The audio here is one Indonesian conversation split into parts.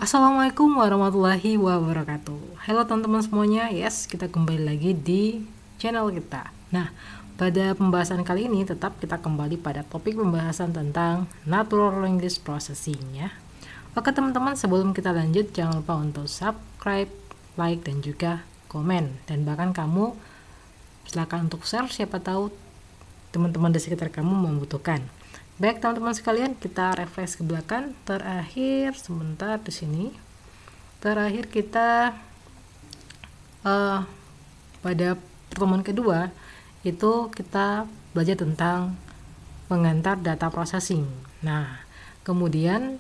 Assalamualaikum warahmatullahi wabarakatuh. Halo teman-teman semuanya, yes, kita kembali lagi di channel kita. Nah, pada pembahasan kali ini tetap kita kembali pada topik pembahasan tentang Natural Language Processing ya. Oke teman-teman, sebelum kita lanjut jangan lupa untuk subscribe, like, dan juga komen. Dan bahkan kamu silakan untuk share, siapa tahu teman-teman di sekitar kamu membutuhkan. Baik teman-teman sekalian, kita refresh ke belakang. Terakhir sebentar di sini. Terakhir kita pada pertemuan kedua itu kita belajar tentang pengantar data processing. Nah, kemudian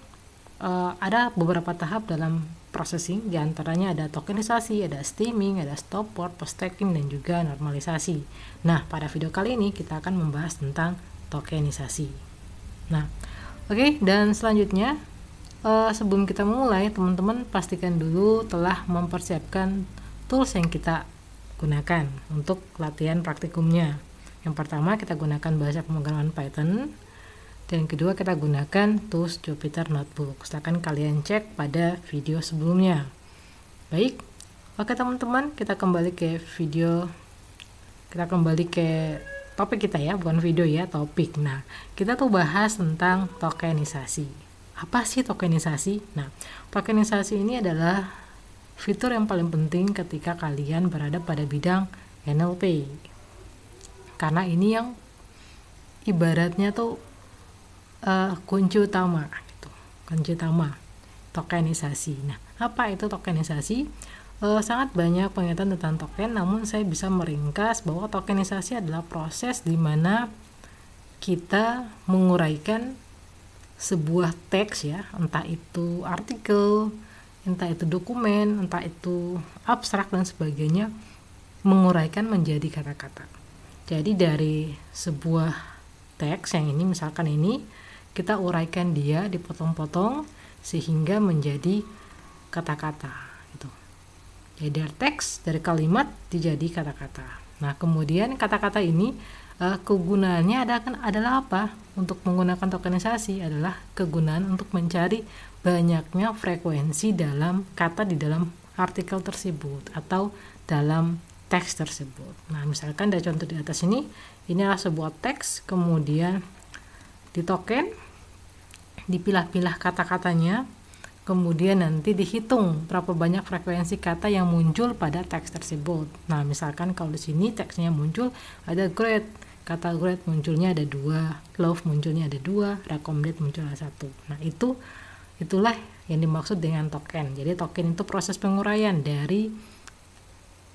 ada beberapa tahap dalam processing, diantaranya ada tokenisasi, ada stemming, ada stopword, post-stacking, dan juga normalisasi. Nah, pada video kali ini kita akan membahas tentang tokenisasi. Nah, oke, dan selanjutnya sebelum kita mulai, teman-teman pastikan dulu telah mempersiapkan tools yang kita gunakan untuk latihan praktikumnya. Yang pertama kita gunakan bahasa pemrograman Python, dan kedua kita gunakan tools Jupyter Notebook. Silakan kalian cek pada video sebelumnya. Baik, oke teman-teman, kita kembali ke video, kita kembali ke topik kita ya, bukan video ya, topik. Nah, kita tuh bahas tentang tokenisasi. Apa sih tokenisasi? Nah, tokenisasi ini adalah fitur yang paling penting ketika kalian berada pada bidang NLP. Karena ini yang ibaratnya tuh kunci utama gitu. Kunci utama tokenisasi. Nah, apa itu tokenisasi? Sangat banyak pengertian tentang token, namun saya bisa meringkas bahwa tokenisasi adalah proses di mana kita menguraikan sebuah teks ya, entah itu artikel, entah itu dokumen, entah itu abstrak dan sebagainya, menguraikan menjadi kata-kata. Jadi dari sebuah teks yang ini, misalkan ini, kita uraikan dia, dipotong-potong sehingga menjadi kata-kata. Jadi dari teks, dari kalimat dijadi kata-kata. Nah, kemudian kata-kata ini kegunaannya adalah apa? Untuk menggunakan tokenisasi adalah kegunaan untuk mencari banyaknya frekuensi dalam kata di dalam artikel tersebut atau dalam teks tersebut. Nah, misalkan dari contoh di atas ini adalah sebuah teks, kemudian ditoken, dipilah-pilah kata-katanya, kemudian nanti dihitung berapa banyak frekuensi kata yang muncul pada teks tersebut. Nah, misalkan kalau di sini teksnya muncul ada great, kata great munculnya ada 2, love munculnya ada 2, recommended muncul ada 1. Nah, itulah yang dimaksud dengan token. Jadi token itu proses penguraian dari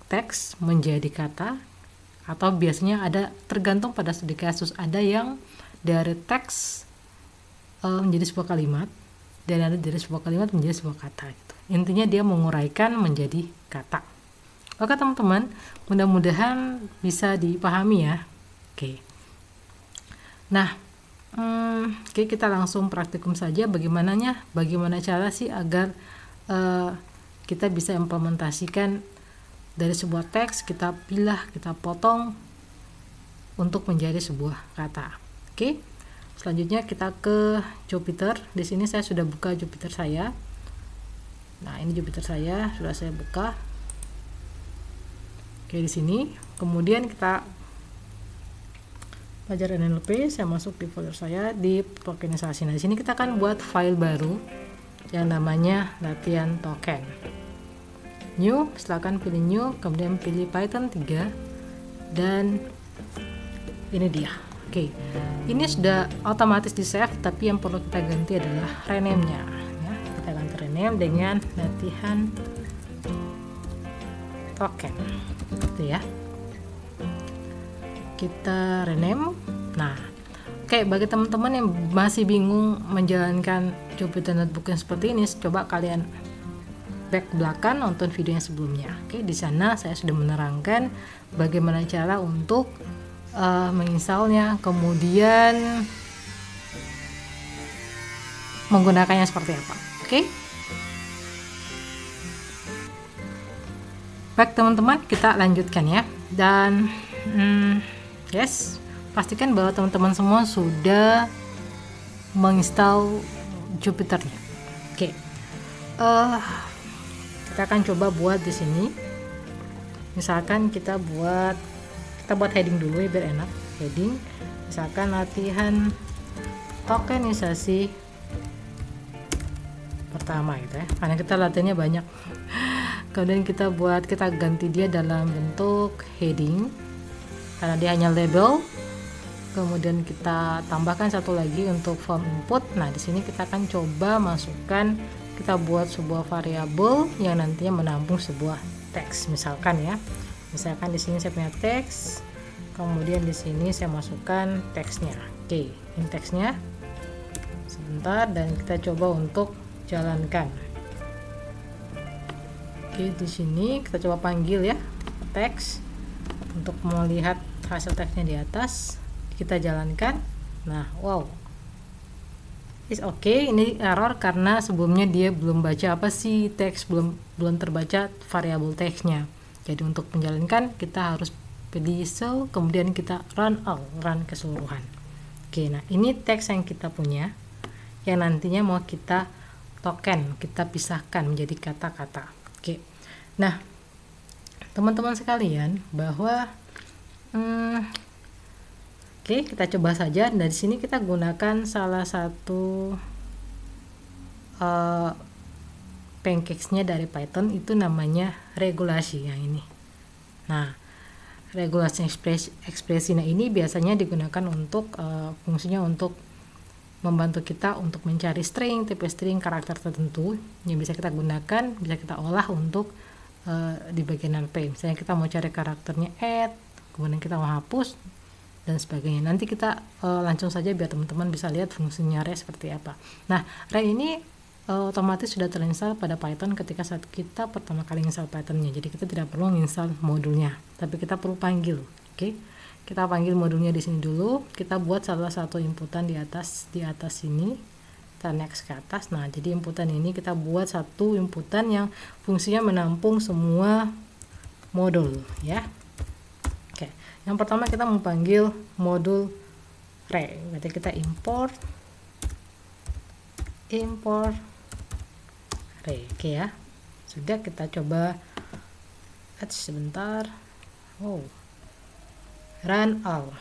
teks menjadi kata, atau biasanya ada, tergantung pada studi kasus, ada yang dari teks menjadi sebuah kalimat, dan ada dari sebuah kalimat menjadi sebuah kata gitu. Intinya dia menguraikan menjadi kata. Oke teman-teman, mudah-mudahan bisa dipahami ya. Oke. Nah, oke, kita langsung praktikum saja. Bagaimana cara sih agar kita bisa implementasikan dari sebuah teks, kita pilah, kita potong untuk menjadi sebuah kata. Oke. Selanjutnya kita ke Jupyter. Di sini saya sudah buka Jupyter saya. Nah, ini Jupyter saya sudah saya buka. Oke, di sini. Kemudian kita belajar NLP. Saya masuk di folder saya di tokenisasi. Nah, di sini kita akan buat file baru yang namanya latihan token. New, silakan pilih new, kemudian pilih Python 3, dan ini dia. Oke, ini sudah otomatis di save, tapi yang perlu kita ganti adalah rename-nya ya. Kita ganti rename dengan latihan token gitu ya. Kita rename. Nah, oke, bagi teman-teman yang masih bingung menjalankan Jupyter Notebook yang seperti ini, coba kalian back belakang nonton video yang sebelumnya. Oke, di sana saya sudah menerangkan bagaimana cara untuk menginstalnya, kemudian menggunakannya seperti apa. Oke. Baik teman-teman, kita lanjutkan ya. Dan yes, pastikan bahwa teman-teman semua sudah menginstal Jupyter-nya. Oke. kita akan coba buat di sini. Misalkan kita buat heading dulu ya biar enak. Heading, misalkan latihan tokenisasi pertama gitu ya, karena kita latihannya banyak. Kemudian kita ganti dia dalam bentuk heading karena dia hanya label. Kemudian kita tambahkan satu lagi untuk form input. Nah, di sini kita akan coba masukkan, kita buat sebuah variabel yang nantinya menampung sebuah teks. Misalkan di sini saya punya teks, kemudian di sini saya masukkan teksnya. Oke, ini teksnya. Sebentar, dan kita coba untuk jalankan. Oke, di sini kita coba panggil ya teks untuk melihat hasil teksnya di atas. Kita jalankan. Nah, wow, is okay. Ini error karena sebelumnya dia belum baca teks, belum terbaca variabel teksnya. Jadi untuk menjalankan kita harus pilih cell, kemudian kita run keseluruhan. Oke, nah ini teks yang kita punya, yang nantinya mau kita token, kita pisahkan menjadi kata-kata. Oke, nah teman-teman sekalian, bahwa oke, kita coba saja. Dari sini kita gunakan salah satu pancakes-nya dari Python, itu namanya regulasi yang ini. Nah, regulasi ekspresi ini biasanya digunakan untuk fungsinya untuk membantu kita untuk mencari string, tipe string, karakter tertentu yang bisa kita gunakan, bisa kita olah untuk di bagian NP. Misalnya kita mau cari karakternya add, kemudian kita mau hapus dan sebagainya. Nanti kita langsung saja biar teman-teman bisa lihat fungsinya array seperti apa. Nah, array ini otomatis sudah terinstall pada Python ketika saat kita pertama kali install Pythonnya. Jadi kita tidak perlu install modulnya, tapi kita perlu panggil. Oke, kita panggil modulnya di sini dulu. Kita buat salah satu inputan di atas sini. Kita next ke atas. Nah, jadi inputan ini kita buat satu inputan yang fungsinya menampung semua modul ya. Yang pertama kita memanggil modul array. Berarti kita import array. Oke ya. Sudah, kita coba sebentar. Run all.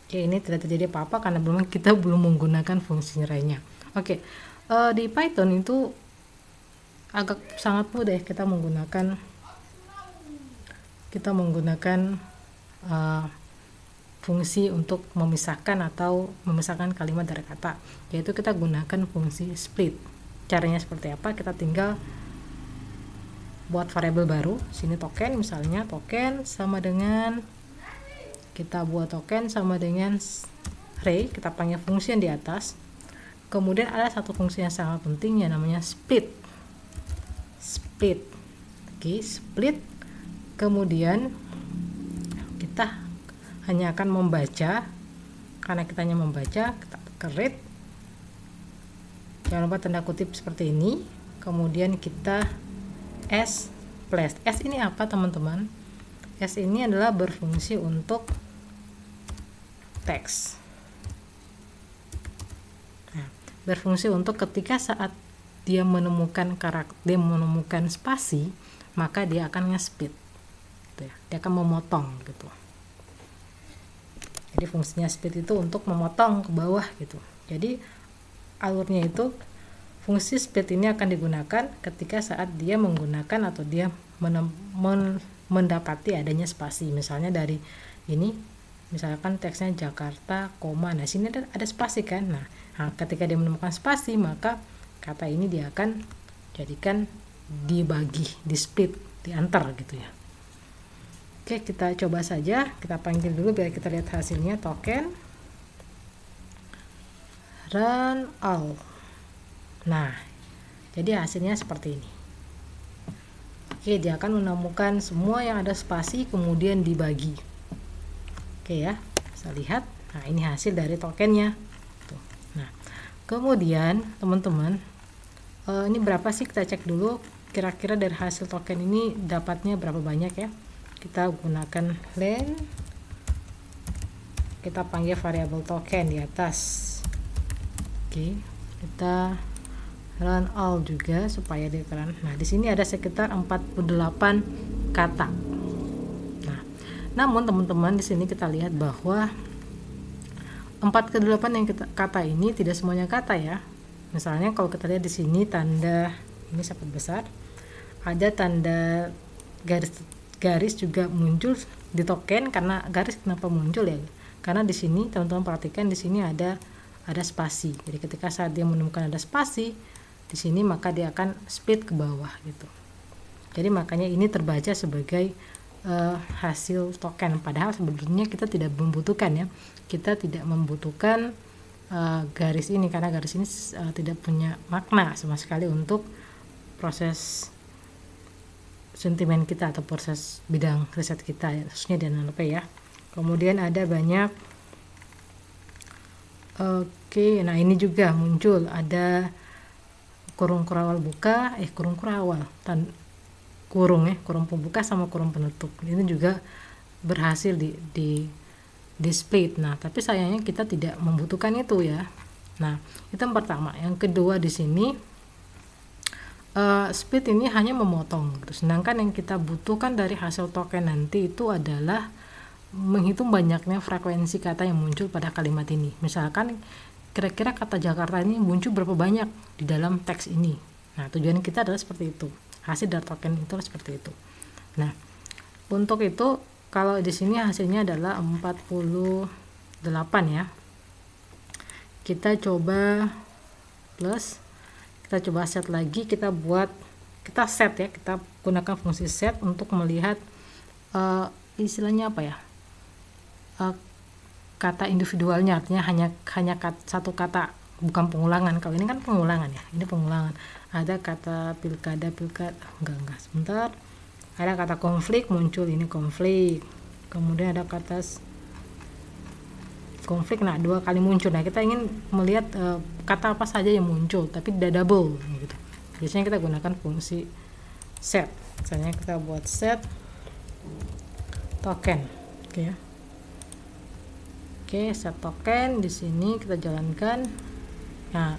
Oke, ini tidak terjadi apa-apa karena kita belum menggunakan fungsi array-nya. Oke. Di Python itu agak sangat mudah kita menggunakan fungsi untuk memisahkan kalimat dari kata, yaitu kita gunakan fungsi split. Caranya seperti apa? Kita tinggal buat variabel baru. Sini token, misalnya token sama dengan, kita buat token sama dengan array, kita panggil fungsi yang di atas. Kemudian ada satu fungsi yang sangat penting yang namanya split. Oke, split. Kemudian kita hanya akan membaca, karena kita hanya membaca, kita read, jangan lupa tanda kutip seperti ini. Kemudian kita s plus. S ini apa teman-teman? S ini adalah berfungsi untuk teks. Nah, berfungsi untuk ketika saat dia menemukan spasi, maka dia akan nge-split. Dia akan memotong gitu. Jadi fungsinya split itu untuk memotong ke bawah gitu. Jadi alurnya itu, fungsi split ini akan digunakan ketika saat dia menggunakan atau dia mendapati adanya spasi. Misalnya dari ini, misalkan teksnya Jakarta, koma. Nah, sini ada spasi kan. Nah, ketika dia menemukan spasi, maka kata ini dia akan jadikan dibagi, di split, diantar gitu ya. Oke, kita coba saja, kita panggil dulu biar kita lihat hasilnya. Token run all. Nah, jadi hasilnya seperti ini. Oke, dia akan menemukan semua yang ada spasi kemudian dibagi. Oke ya, bisa lihat. Nah, ini hasil dari tokennya. Tuh. Nah, kemudian teman-teman, ini berapa sih, kita cek dulu kira-kira dari hasil token ini dapatnya berapa banyak ya. Kita gunakan len, kita panggil variabel token di atas. Oke, kita run all juga supaya dia keren. Nah, di sini ada sekitar 48 kata. Nah, namun teman-teman di sini kita lihat bahwa 4 ke 8 yang kata ini tidak semuanya kata ya. Misalnya kalau kita lihat di sini tanda ini sangat besar, ada tanda garis juga muncul di token. Karena garis kenapa muncul ya? Karena di sini teman-teman perhatikan di sini ada spasi. Jadi ketika saat dia menemukan ada spasi di sini maka dia akan split ke bawah gitu. Jadi makanya ini terbaca sebagai hasil token, padahal sebetulnya kita tidak membutuhkan ya. Kita tidak membutuhkan garis ini karena garis ini tidak punya makna sama sekali untuk proses sentimen kita atau proses bidang riset kita ya, khususnya di NLP ya. Kemudian ada banyak nah ini juga muncul ada kurung kurawal buka, kurung kurawal, kurung pembuka sama kurung penutup. Ini juga berhasil di split. Nah, tapi sayangnya kita tidak membutuhkan itu ya. Nah, itu yang pertama. Yang kedua di sini split ini hanya memotong. Sedangkan yang kita butuhkan dari hasil token nanti itu adalah menghitung banyaknya frekuensi kata yang muncul pada kalimat ini. Misalkan kira-kira kata Jakarta ini muncul berapa banyak di dalam teks ini. Nah, tujuan kita adalah seperti itu. Hasil dari token itu seperti itu. Nah, untuk itu kalau di sini hasilnya adalah 48 ya. Kita coba plus, kita coba set lagi, kita set ya, kita gunakan fungsi set untuk melihat istilahnya apa ya? Kata individualnya, artinya hanya satu kata, bukan pengulangan. Kalau ini kan pengulangan ya, ini pengulangan. Ada kata pilkada enggak sebentar, ada kata konflik muncul, ini konflik. Kemudian ada kata konflik, nah 2 kali muncul. Nah, kita ingin melihat kata apa saja yang muncul tapi tidak double gitu. Biasanya kita gunakan fungsi set. Misalnya kita buat set token, oke ya. Oke, set token di sini kita jalankan. Nah,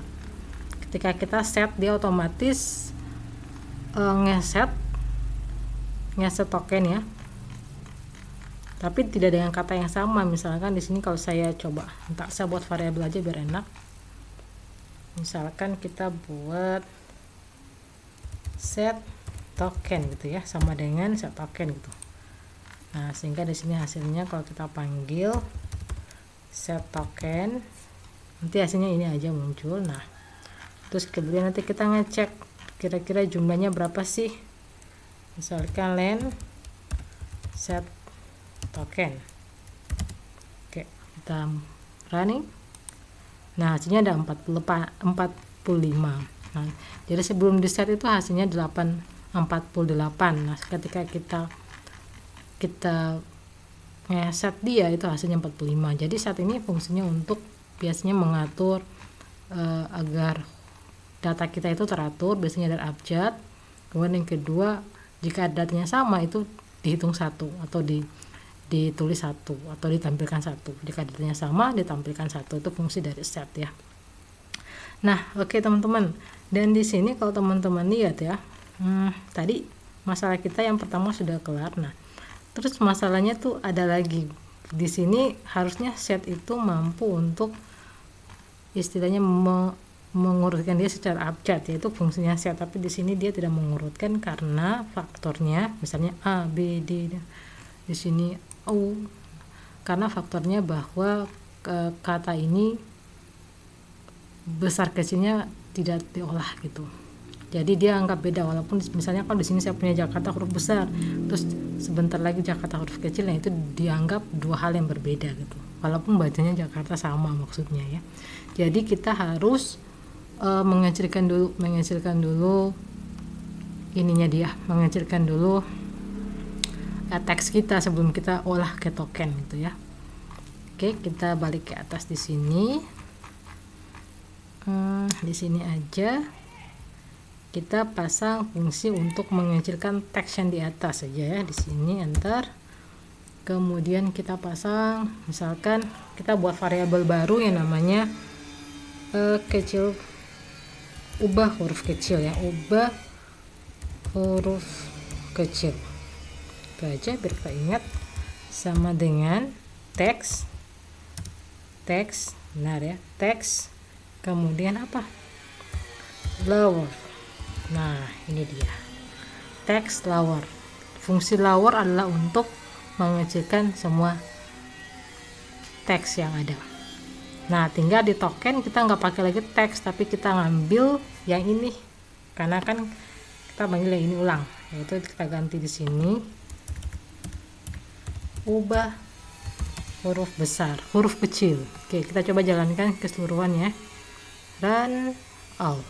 ketika kita set dia otomatis ngeset token ya. Tapi tidak dengan kata yang sama. Misalkan di sini kalau saya coba, saya buat variabel aja biar enak. Misalkan kita buat set token gitu ya, sama dengan set token gitu. Nah, sehingga di sini hasilnya kalau kita panggil set token, nanti hasilnya ini aja muncul. Nah, terus kemudian nanti kita ngecek kira-kira jumlahnya berapa sih. Misalkan len set token. Oke, kita running. Nah, hasilnya ada 45. Nah, jadi sebelum di set itu hasilnya 48. Nah, ketika kita set dia itu hasilnya 45. Jadi saat ini fungsinya untuk biasanya mengatur agar data kita itu teratur, biasanya dari abjad. Kemudian yang kedua, jika datanya sama itu dihitung satu atau ditulis satu atau ditampilkan satu. Jika datanya sama ditampilkan satu, itu fungsi dari set ya. Nah, oke teman-teman. Dan di sini kalau teman-teman lihat ya, tadi masalah kita yang pertama sudah kelar. Nah, terus masalahnya tuh ada lagi. Di sini harusnya set itu mampu untuk istilahnya mengurutkan dia secara abjad, yaitu fungsinya set. Tapi di sini dia tidak mengurutkan karena faktornya, misalnya A, B, D, di sini O, karena faktornya bahwa kata ini besar kecilnya tidak diolah gitu. Jadi dia anggap beda, walaupun misalnya kalau di sini saya punya Jakarta huruf besar, terus sebentar lagi Jakarta huruf kecil, nah itu dianggap dua hal yang berbeda gitu. Walaupun bacanya Jakarta sama maksudnya ya. Jadi kita harus mengecilkan dulu ininya dia, mengecilkan dulu teks kita sebelum kita olah ke token gitu ya. Oke, kita balik ke atas di sini. Di sini aja. Kita pasang fungsi untuk mengecilkan teks yang di atas saja ya, di sini enter. Kemudian kita pasang, misalkan kita buat variabel baru yang namanya ubah huruf kecil ya, ubah huruf kecil. Itu aja biar kita ingat. Sama dengan teks, benar ya, teks, kemudian apa, lower. Nah ini dia, teks lower. Fungsi lower adalah untuk mengecilkan semua teks yang ada. Nah tinggal di token kita nggak pakai lagi teks, tapi kita ngambil yang ini, karena kan kita panggil yang ini ulang, yaitu kita ganti di sini, ubah huruf besar, huruf kecil. Oke, kita coba jalankan keseluruhan ya, run all.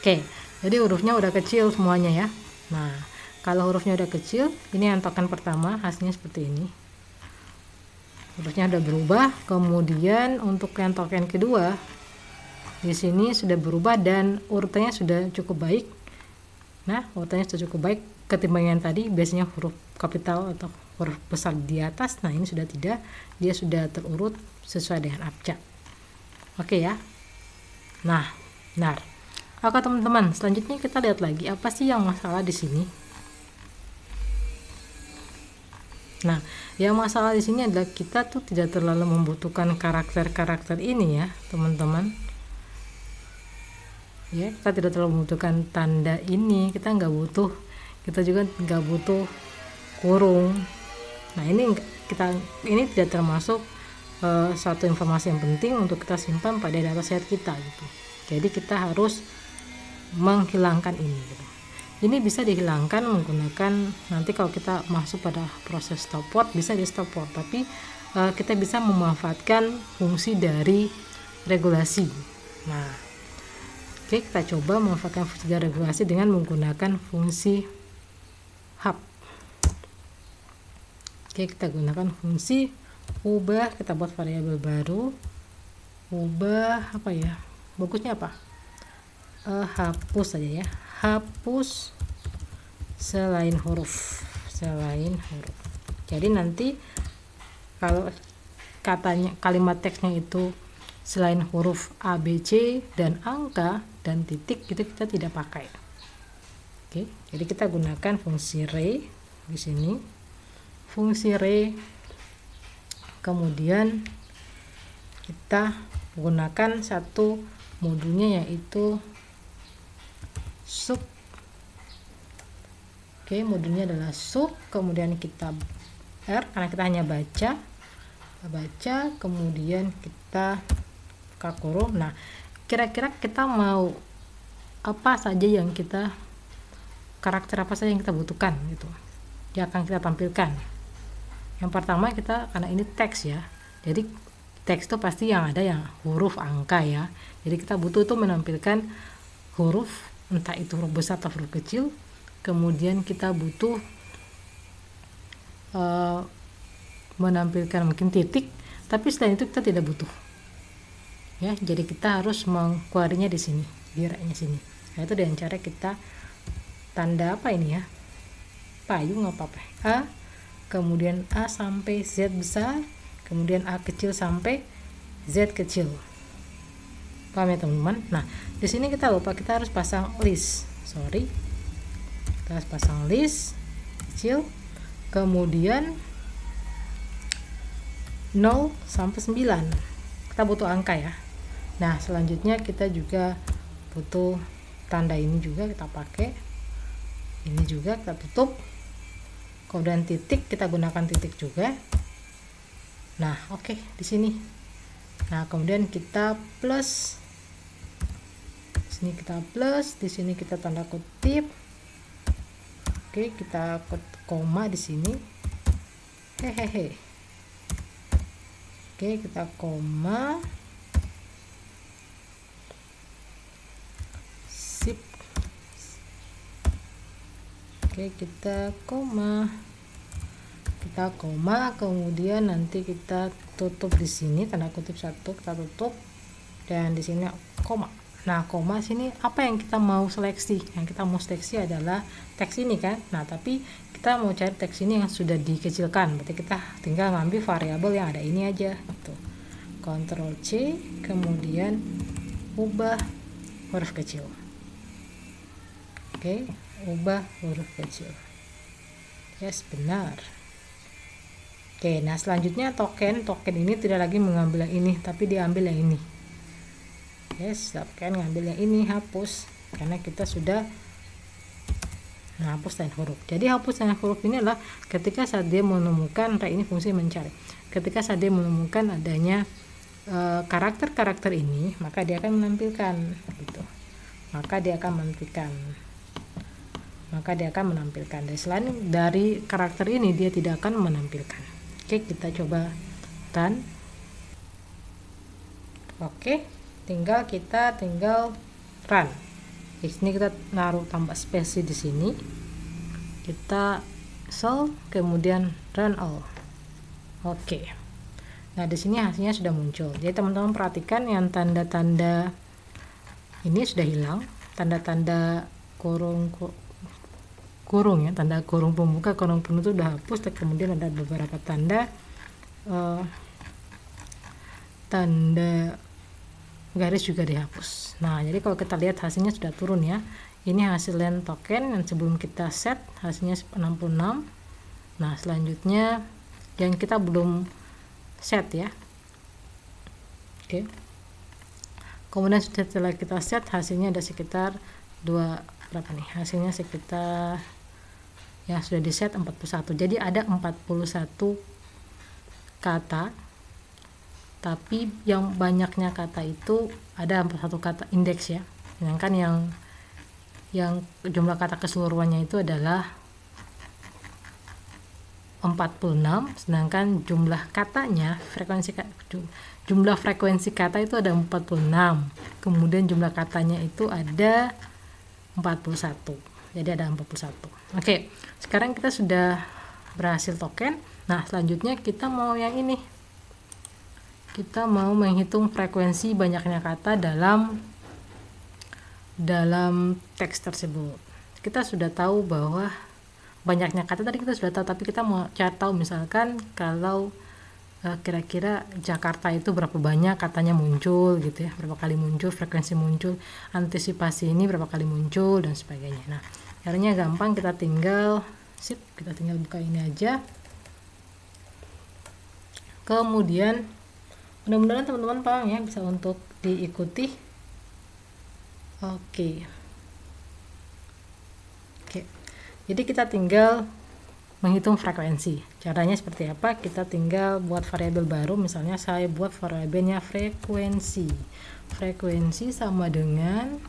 Oke, jadi hurufnya udah kecil semuanya ya. Nah kalau hurufnya udah kecil, ini yang token pertama hasilnya seperti ini, hurufnya udah berubah. Kemudian untuk yang token kedua di sini sudah berubah dan urutannya sudah cukup baik. Nah urutannya sudah cukup baik ketimbang yang tadi, biasanya huruf kapital atau huruf besar di atas. Nah ini sudah tidak, dia sudah terurut sesuai dengan abjad. Oke ya. Nah benar. Oke teman-teman, selanjutnya kita lihat lagi apa sih yang masalah di sini. Nah, yang masalah di sini adalah kita tuh tidak terlalu membutuhkan karakter-karakter ini ya, teman-teman. Ya, kita tidak terlalu membutuhkan tanda ini, kita nggak butuh, kita juga nggak butuh kurung. Nah, ini tidak termasuk satu informasi yang penting untuk kita simpan pada dataset kita gitu. Jadi kita harus menghilangkan ini gitu. Ini bisa dihilangkan menggunakan, nanti kalau kita masuk pada proses stopword bisa di stopword, tapi kita bisa memanfaatkan fungsi dari regulasi. Nah oke, kita coba memanfaatkan fungsi dari regulasi dengan menggunakan fungsi hub. Oke, kita gunakan fungsi ubah, kita buat variabel baru, ubah apa ya, bagusnya apa, hapus saja ya, hapus selain huruf. Jadi nanti kalau katanya kalimat teksnya itu selain huruf A, B, C dan angka dan titik, itu kita tidak pakai. Oke, jadi kita gunakan fungsi re di sini, fungsi re, kemudian kita gunakan satu modulnya yaitu sub. Oke, modulnya adalah sub, kemudian kita R karena kita hanya baca, kemudian kita buka kurung. Nah kira-kira kita mau apa saja yang kita, karakter apa saja yang kita butuhkan gitu yang akan kita tampilkan. Yang pertama kita, karena ini teks ya, jadi teks itu pasti yang ada yang huruf angka ya, jadi kita butuh itu menampilkan huruf, entah itu huruf besar atau huruf kecil. Kemudian kita butuh menampilkan mungkin titik, tapi selain itu kita tidak butuh ya, jadi kita harus mengquery-nya di sini, di rak-nya sini. Nah itu dengan cara kita tanda apa ini ya, payung apa A, kemudian A sampai Z besar, kemudian A kecil sampai Z kecil. Paham ya teman-teman? Nah di sini kita lupa, kita harus pasang list, kita harus pasang list kecil, kemudian 0 sampai 9 kita butuh angka ya. Nah selanjutnya kita juga butuh tanda ini juga kita pakai, ini juga kita tutup, kemudian titik kita gunakan titik juga. Nah oke, di sini. Nah kemudian kita plus, di sini kita plus, di sini kita tanda kutip. Oke, kita koma di sini. Hehehe. Oke, kita koma. Sip. Oke, kita koma. Kemudian nanti kita tutup di sini, tanda kutip 1 kita tutup, dan di sini koma. Nah koma sini apa yang kita mau seleksi, yang kita mau seleksi adalah teks ini kan. Nah tapi kita mau cari teks ini yang sudah dikecilkan, berarti kita tinggal ngambil variabel yang ada ini aja gitu. Ctrl C, kemudian ubah huruf kecil. Oke, ubah huruf kecil. Yes, benar. Oke, nah selanjutnya token ini tidak lagi mengambil yang ini, tapi diambil yang ini. Yes, token ngambil yang ini, hapus, karena kita sudah hapus tanda huruf. Jadi hapus tanda huruf ini adalah ketika saat dia menemukan, ini fungsi mencari. Ketika saat dia menemukan adanya karakter-karakter ini, maka dia akan menampilkan gitu. Maka dia akan menampilkan. Dan selain dari karakter ini dia tidak akan menampilkan. Oke, kita coba run. Oke, kita tinggal run. Di sini kita naruh tambah spasi di sini. Kita solve, kemudian run all. Oke. Nah, di sini hasilnya sudah muncul. Jadi teman-teman perhatikan yang tanda-tanda ini sudah hilang, tanda-tanda kurung ya, tanda kurung pembuka, kurung penutup sudah hapus. Dan kemudian ada beberapa tanda garis juga dihapus. Nah, jadi kalau kita lihat hasilnya sudah turun ya. Ini hasil land token yang sebelum kita set hasilnya 66. Nah, selanjutnya yang kita belum set ya. Oke. Kemudian setelah kita set hasilnya ada sekitar berapa nih? Hasilnya sekitar ya sudah di set 41. Jadi ada 41 kata. Tapi yang banyaknya kata itu ada 41 kata indeks ya. Sedangkan yang jumlah kata keseluruhannya itu adalah 46, sedangkan jumlah katanya jumlah frekuensi kata itu ada 46. Kemudian jumlah katanya itu ada 41. Jadi ada 41. Oke, sekarang kita sudah berhasil token. Nah, selanjutnya kita mau yang ini. Kita mau menghitung frekuensi banyaknya kata dalam teks tersebut. Kita sudah tahu bahwa banyaknya kata tadi kita sudah tahu, tapi kita mau cari tahu misalkan kalau kira-kira Jakarta itu berapa banyak katanya muncul gitu ya, berapa kali muncul, frekuensi muncul, antisipasi ini berapa kali muncul dan sebagainya. Nah, caranya gampang, kita tinggal buka ini aja. Kemudian mudah-mudahan teman-teman paham ya, bisa untuk diikuti. Oke. Jadi kita tinggal menghitung frekuensi. Caranya seperti apa? Kita tinggal buat variabel baru. Misalnya saya buat variabelnya frekuensi. Frekuensi sama dengan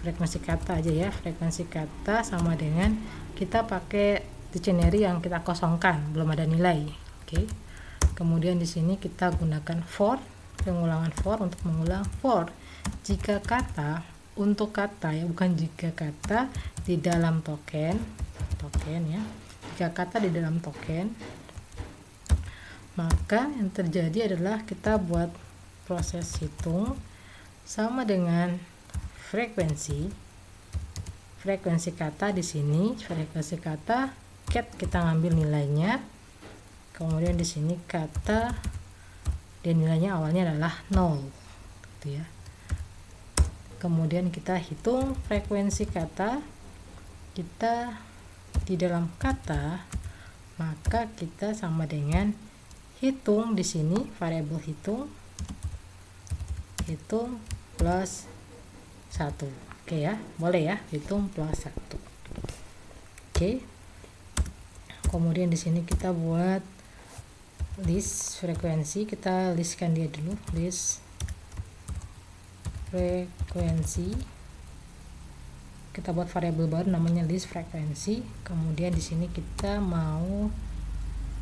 frekuensi kata aja ya. Frekuensi kata sama dengan kita pakai dictionary yang kita kosongkan, belum ada nilai. Oke. Kemudian di sini kita gunakan for, pengulangan for untuk mengulang for. Jika kata, untuk kata ya, bukan jika kata di dalam token ya. Jika kata di dalam token, maka yang terjadi adalah kita buat proses hitung sama dengan frekuensi kata di sini. Frekuensi kata cat kita ngambil nilainya. Kemudian di sini kata dan nilainya awalnya adalah 0 gitu ya. Kemudian kita hitung frekuensi kata kita di dalam kata, maka kita sama dengan hitung di sini variabel hitung plus 1. Oke ya, boleh ya, hitung plus 1. Oke. Kemudian di sini kita buat list frekuensi, kita listkan dia dulu, list frekuensi. Kita buat variabel baru namanya list frekuensi. Kemudian di sini kita mau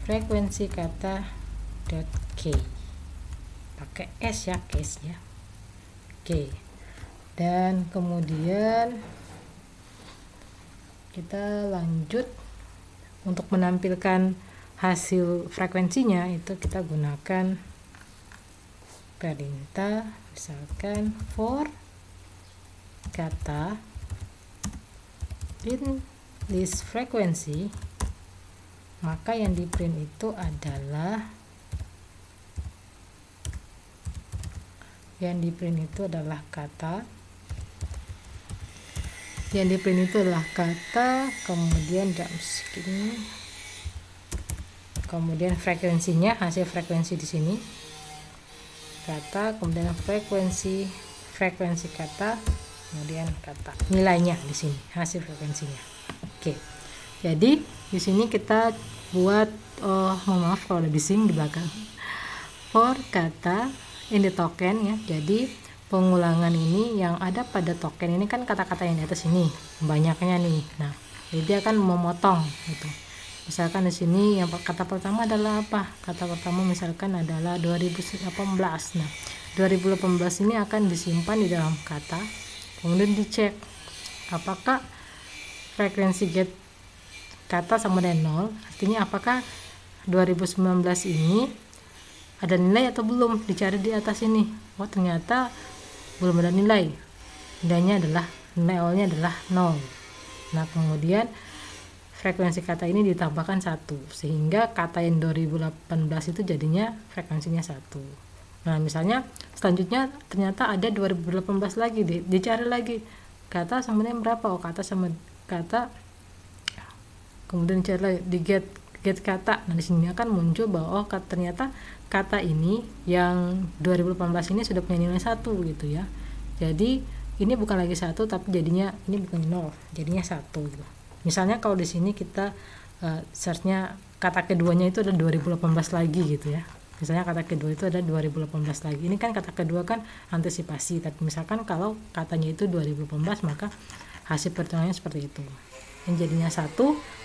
frekuensi kata .k, pakai s ya, case ya. Oke. Dan kemudian kita lanjut untuk menampilkan hasil frekuensinya, itu kita gunakan perintah misalkan for kata in list frekuensi, maka yang di print itu adalah kata Yang di print itu adalah kata, kemudian drums ini, kemudian frekuensinya, hasil frekuensi di sini kata, kemudian frekuensi kata, kemudian kata, nilainya di sini hasil frekuensinya. Oke, jadi di sini kita buat maaf kalau ada bising di belakang, for kata in the token ya. Jadi pengulangan ini yang ada pada token ini kan kata-kata yang di atas ini banyaknya nih. Nah, jadi dia akan memotong gitu. Misalkan di sini yang kata pertama adalah apa? Kata pertama misalkan adalah 2018. Nah, 2018 ini akan disimpan di dalam kata, kemudian dicek apakah frekuensi get kata sama dengan 0, artinya apakah 2019 ini ada nilai atau belum, dicari di atas ini. Oh, ternyata belum ada nilai. Nilainya adalah nilai adalah 0. Nah, kemudian frekuensi kata ini ditambahkan 1 sehingga kata yang 2018 itu jadinya frekuensinya 1. Nah, misalnya selanjutnya ternyata ada 2018 lagi, dicari lagi kata sama dengan berapa. Oh, kata sama kata, kemudian dicari lagi di get kata. Nah, di sini akan muncul bahwa ternyata kata ini yang 2018 ini sudah punya nilai 1 gitu ya. Jadi ini bukan lagi 1 tapi jadinya ini bukan 0, jadinya 1 gitu. Misalnya kalau di sini kita searchnya kata keduanya itu ada 2018 lagi gitu ya. Misalnya kata kedua itu ada 2018 lagi. Ini kan kata kedua kan antisipasi, tapi misalkan kalau katanya itu 2018 maka hasil perhitungannya seperti itu. Yang jadinya 1,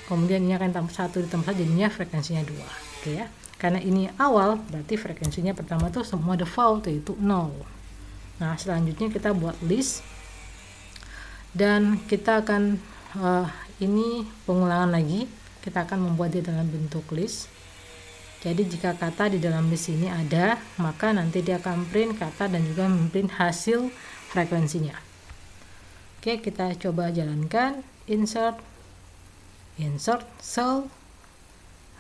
kemudian ini akan tambah 1 ditambah jadinya frekuensinya 2. Oke ya. Karena ini awal berarti frekuensinya pertama tuh semua default yaitu 0. Nah, selanjutnya kita buat list dan kita akan ini pengulangan lagi, kita akan membuat dia dalam bentuk list. Jadi jika kata di dalam list ini ada, maka nanti dia akan print kata dan juga memprint hasil frekuensinya. Oke, kita coba jalankan. Insert cell,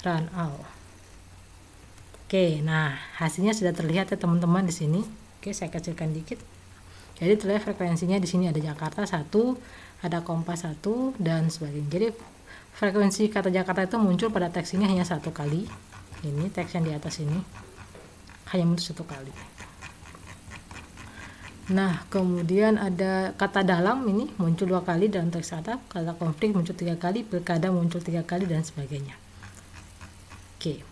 run all. Oke, nah hasilnya sudah terlihat ya teman-teman di sini. Oke, saya kecilkan dikit. Jadi terlihat frekuensinya di sini ada Jakarta 1, ada Kompas 1 dan sebagainya. Jadi frekuensi kata Jakarta itu muncul pada teks ini hanya 1 kali. Ini teks yang di atas ini hanya muncul 1 kali. Nah, kemudian ada kata dalam ini muncul 2 kali dalam teks kata konflik muncul 3 kali, pilkada muncul 3 kali dan sebagainya. Oke.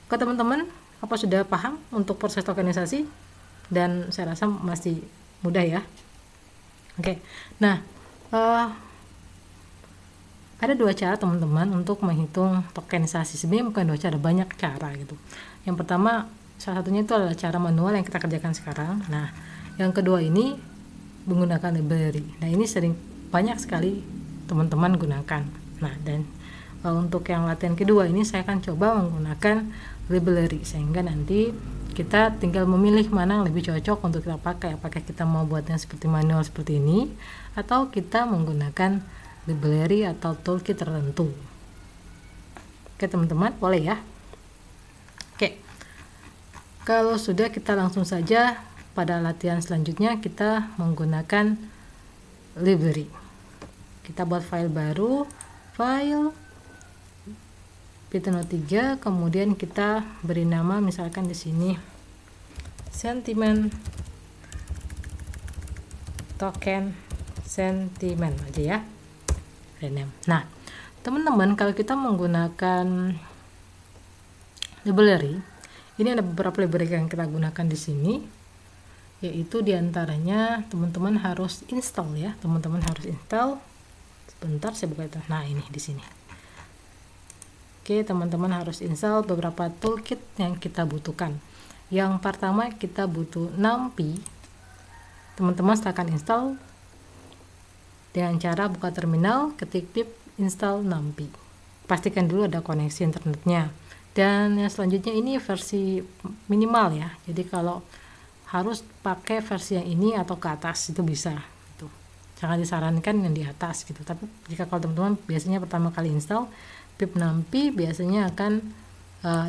Oke teman-teman, apa sudah paham untuk proses tokenisasi? Dan saya rasa masih mudah ya. Oke. Nah, ada 2 cara teman-teman untuk menghitung tokenisasi. Sebenarnya bukan 2 cara, banyak cara gitu. Yang pertama, salah satunya itu adalah cara manual yang kita kerjakan sekarang. Nah, yang kedua ini menggunakan library. Nah, ini sering banyak sekali teman-teman gunakan. Nah, dan untuk yang latihan kedua ini saya akan coba menggunakan library sehingga nanti kita tinggal memilih mana yang lebih cocok untuk kita pakai. Apakah kita mau buatnya seperti manual seperti ini atau kita menggunakan library atau toolkit tertentu. Oke teman-teman, boleh ya. Oke, kalau sudah kita langsung saja pada latihan selanjutnya kita menggunakan library. Kita buat file baru, file Python 3, kemudian kita beri nama misalkan di sini sentiment token sentiment aja ya. Nah, teman-teman kalau kita menggunakan library, ini ada beberapa library yang kita gunakan di sini, yaitu diantaranya teman-teman harus install ya. Teman-teman harus install. Sebentar saya buka itu. Nah, ini di sini. Oke, teman-teman harus install beberapa toolkit yang kita butuhkan. Yang pertama kita butuh NumPy. Teman-teman silahkan install dengan cara buka terminal, ketik pip install NumPy. Pastikan dulu ada koneksi internetnya. Dan yang selanjutnya ini versi minimal ya. Jadi kalau harus pakai versi yang ini atau ke atas itu bisa. Gitu. Jangan disarankan yang di atas gitu. Tapi jika kalau teman-teman biasanya pertama kali install pip NumPy biasanya akan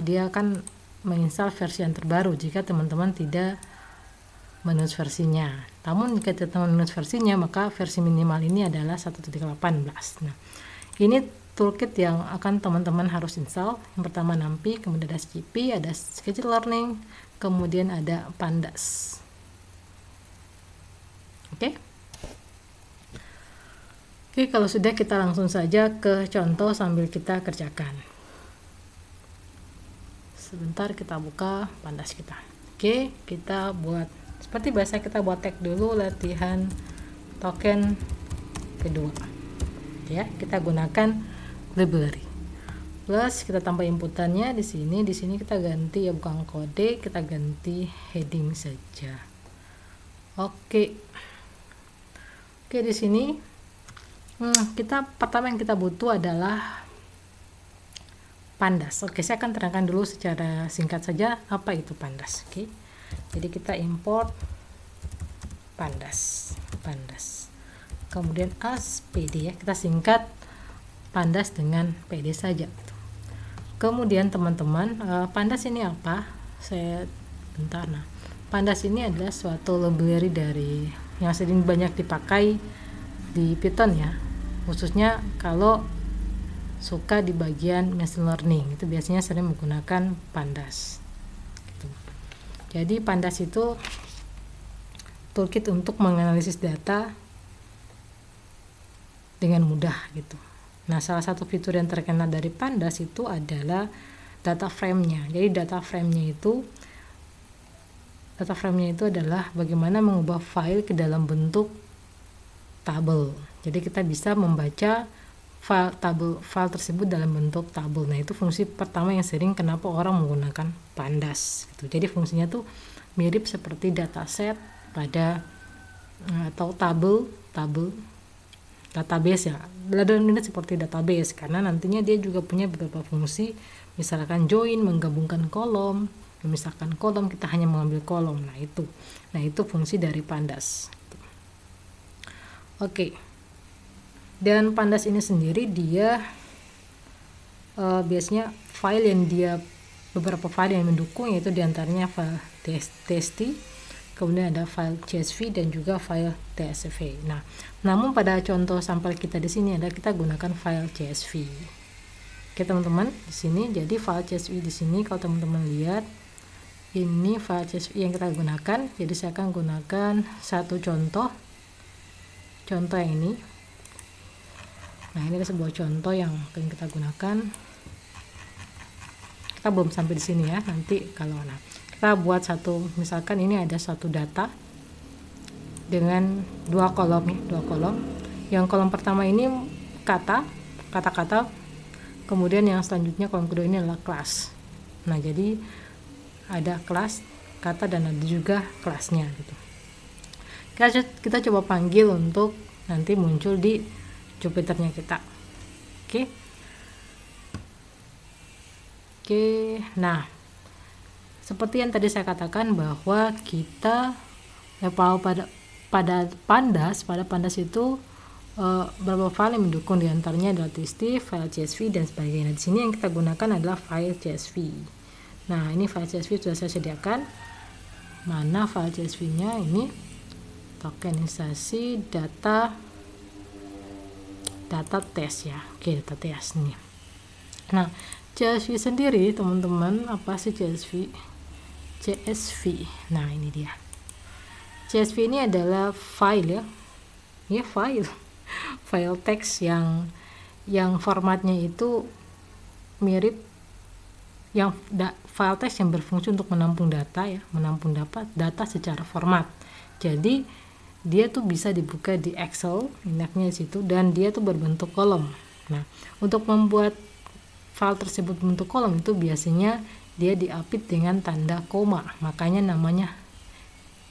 dia akan menginstal versi yang terbaru jika teman-teman tidak menurut versinya. Namun jika tidak tahu menurut versinya, maka versi minimal ini adalah 1.18. Nah, ini toolkit yang akan teman-teman harus install. Yang pertama NumPy, kemudian ada SciPy, ada Scikit-learn, kemudian ada Pandas. Oke. Oke, kalau sudah kita langsung saja ke contoh sambil kita kerjakan. Sebentar kita buka Pandas kita. Oke, kita buat seperti biasa, kita buat tag dulu latihan token kedua. Ya, kita gunakan library. Plus kita tambah inputannya di sini kita ganti ya, bukan kode, kita ganti heading saja. Oke. Oke, di sini pertama yang kita butuh adalah Pandas. Oke, saya akan terangkan dulu secara singkat saja apa itu Pandas. Oke. Jadi kita import Pandas. Kemudian as pd ya, kita singkat Pandas dengan pd saja. Kemudian teman-teman, Pandas ini apa? Nah, Pandas ini adalah suatu library dari yang sering banyak dipakai di Python ya, khususnya kalau suka di bagian machine learning, itu biasanya sering menggunakan Pandas gitu. Jadi Pandas itu toolkit untuk menganalisis data dengan mudah gitu. Nah, salah satu fitur yang terkenal dari Pandas itu adalah data frame-nya. Jadi data frame-nya itu adalah bagaimana mengubah file ke dalam bentuk tabel. Jadi kita bisa membaca file tersebut dalam bentuk tabel. Nah, itu fungsi pertama yang sering kenapa orang menggunakan Pandas gitu. Jadi fungsinya tuh mirip seperti dataset pada atau database ya. Ini seperti database karena nantinya dia juga punya beberapa fungsi, misalkan join, menggabungkan kolom, misalkan kolom kita hanya mengambil kolom. Nah, itu fungsi dari Pandas. Oke. Dan Pandas ini sendiri dia biasanya beberapa file yang mendukung, yaitu diantaranya file txt, kemudian ada file csv dan juga file tsv. Nah, namun pada contoh sampel kita di sini ada kita gunakan file csv. Oke teman-teman, di sini jadi file csv di sini kalau teman-teman lihat ini file csv yang kita gunakan. Jadi saya akan gunakan satu contoh yang ini. Nah, ini adalah sebuah contoh yang akan kita gunakan. Kita belum sampai di sini ya, nanti kalau kita buat misalkan ini ada satu data dengan dua kolom. Yang kolom pertama ini kata-kata, kemudian yang selanjutnya kolom kedua ini adalah kelas. Nah, jadi ada kelas kata dan ada juga kelasnya gitu. Kita coba panggil untuk nanti muncul di Jupyternya kita. Oke, nah seperti yang tadi saya katakan bahwa kita pada Pandas itu beberapa file yang mendukung, diantaranya adalah txt, file csv dan sebagainya. Di sini yang kita gunakan adalah file csv. Nah, ini file csv sudah saya sediakan. Mana file csv-nya? Ini tokenisasi data tes ya. Oke, data tes nih. Nah, CSV sendiri teman-teman, apa sih CSV? Nah, ini dia. CSV ini adalah file ya. Ini file teks yang formatnya itu mirip file teks yang berfungsi untuk menampung data secara format. Jadi dia tuh bisa dibuka di Excel, enaknya di situ, dan dia tuh berbentuk kolom. Nah, untuk membuat file tersebut bentuk kolom itu biasanya dia diapit dengan tanda koma, makanya namanya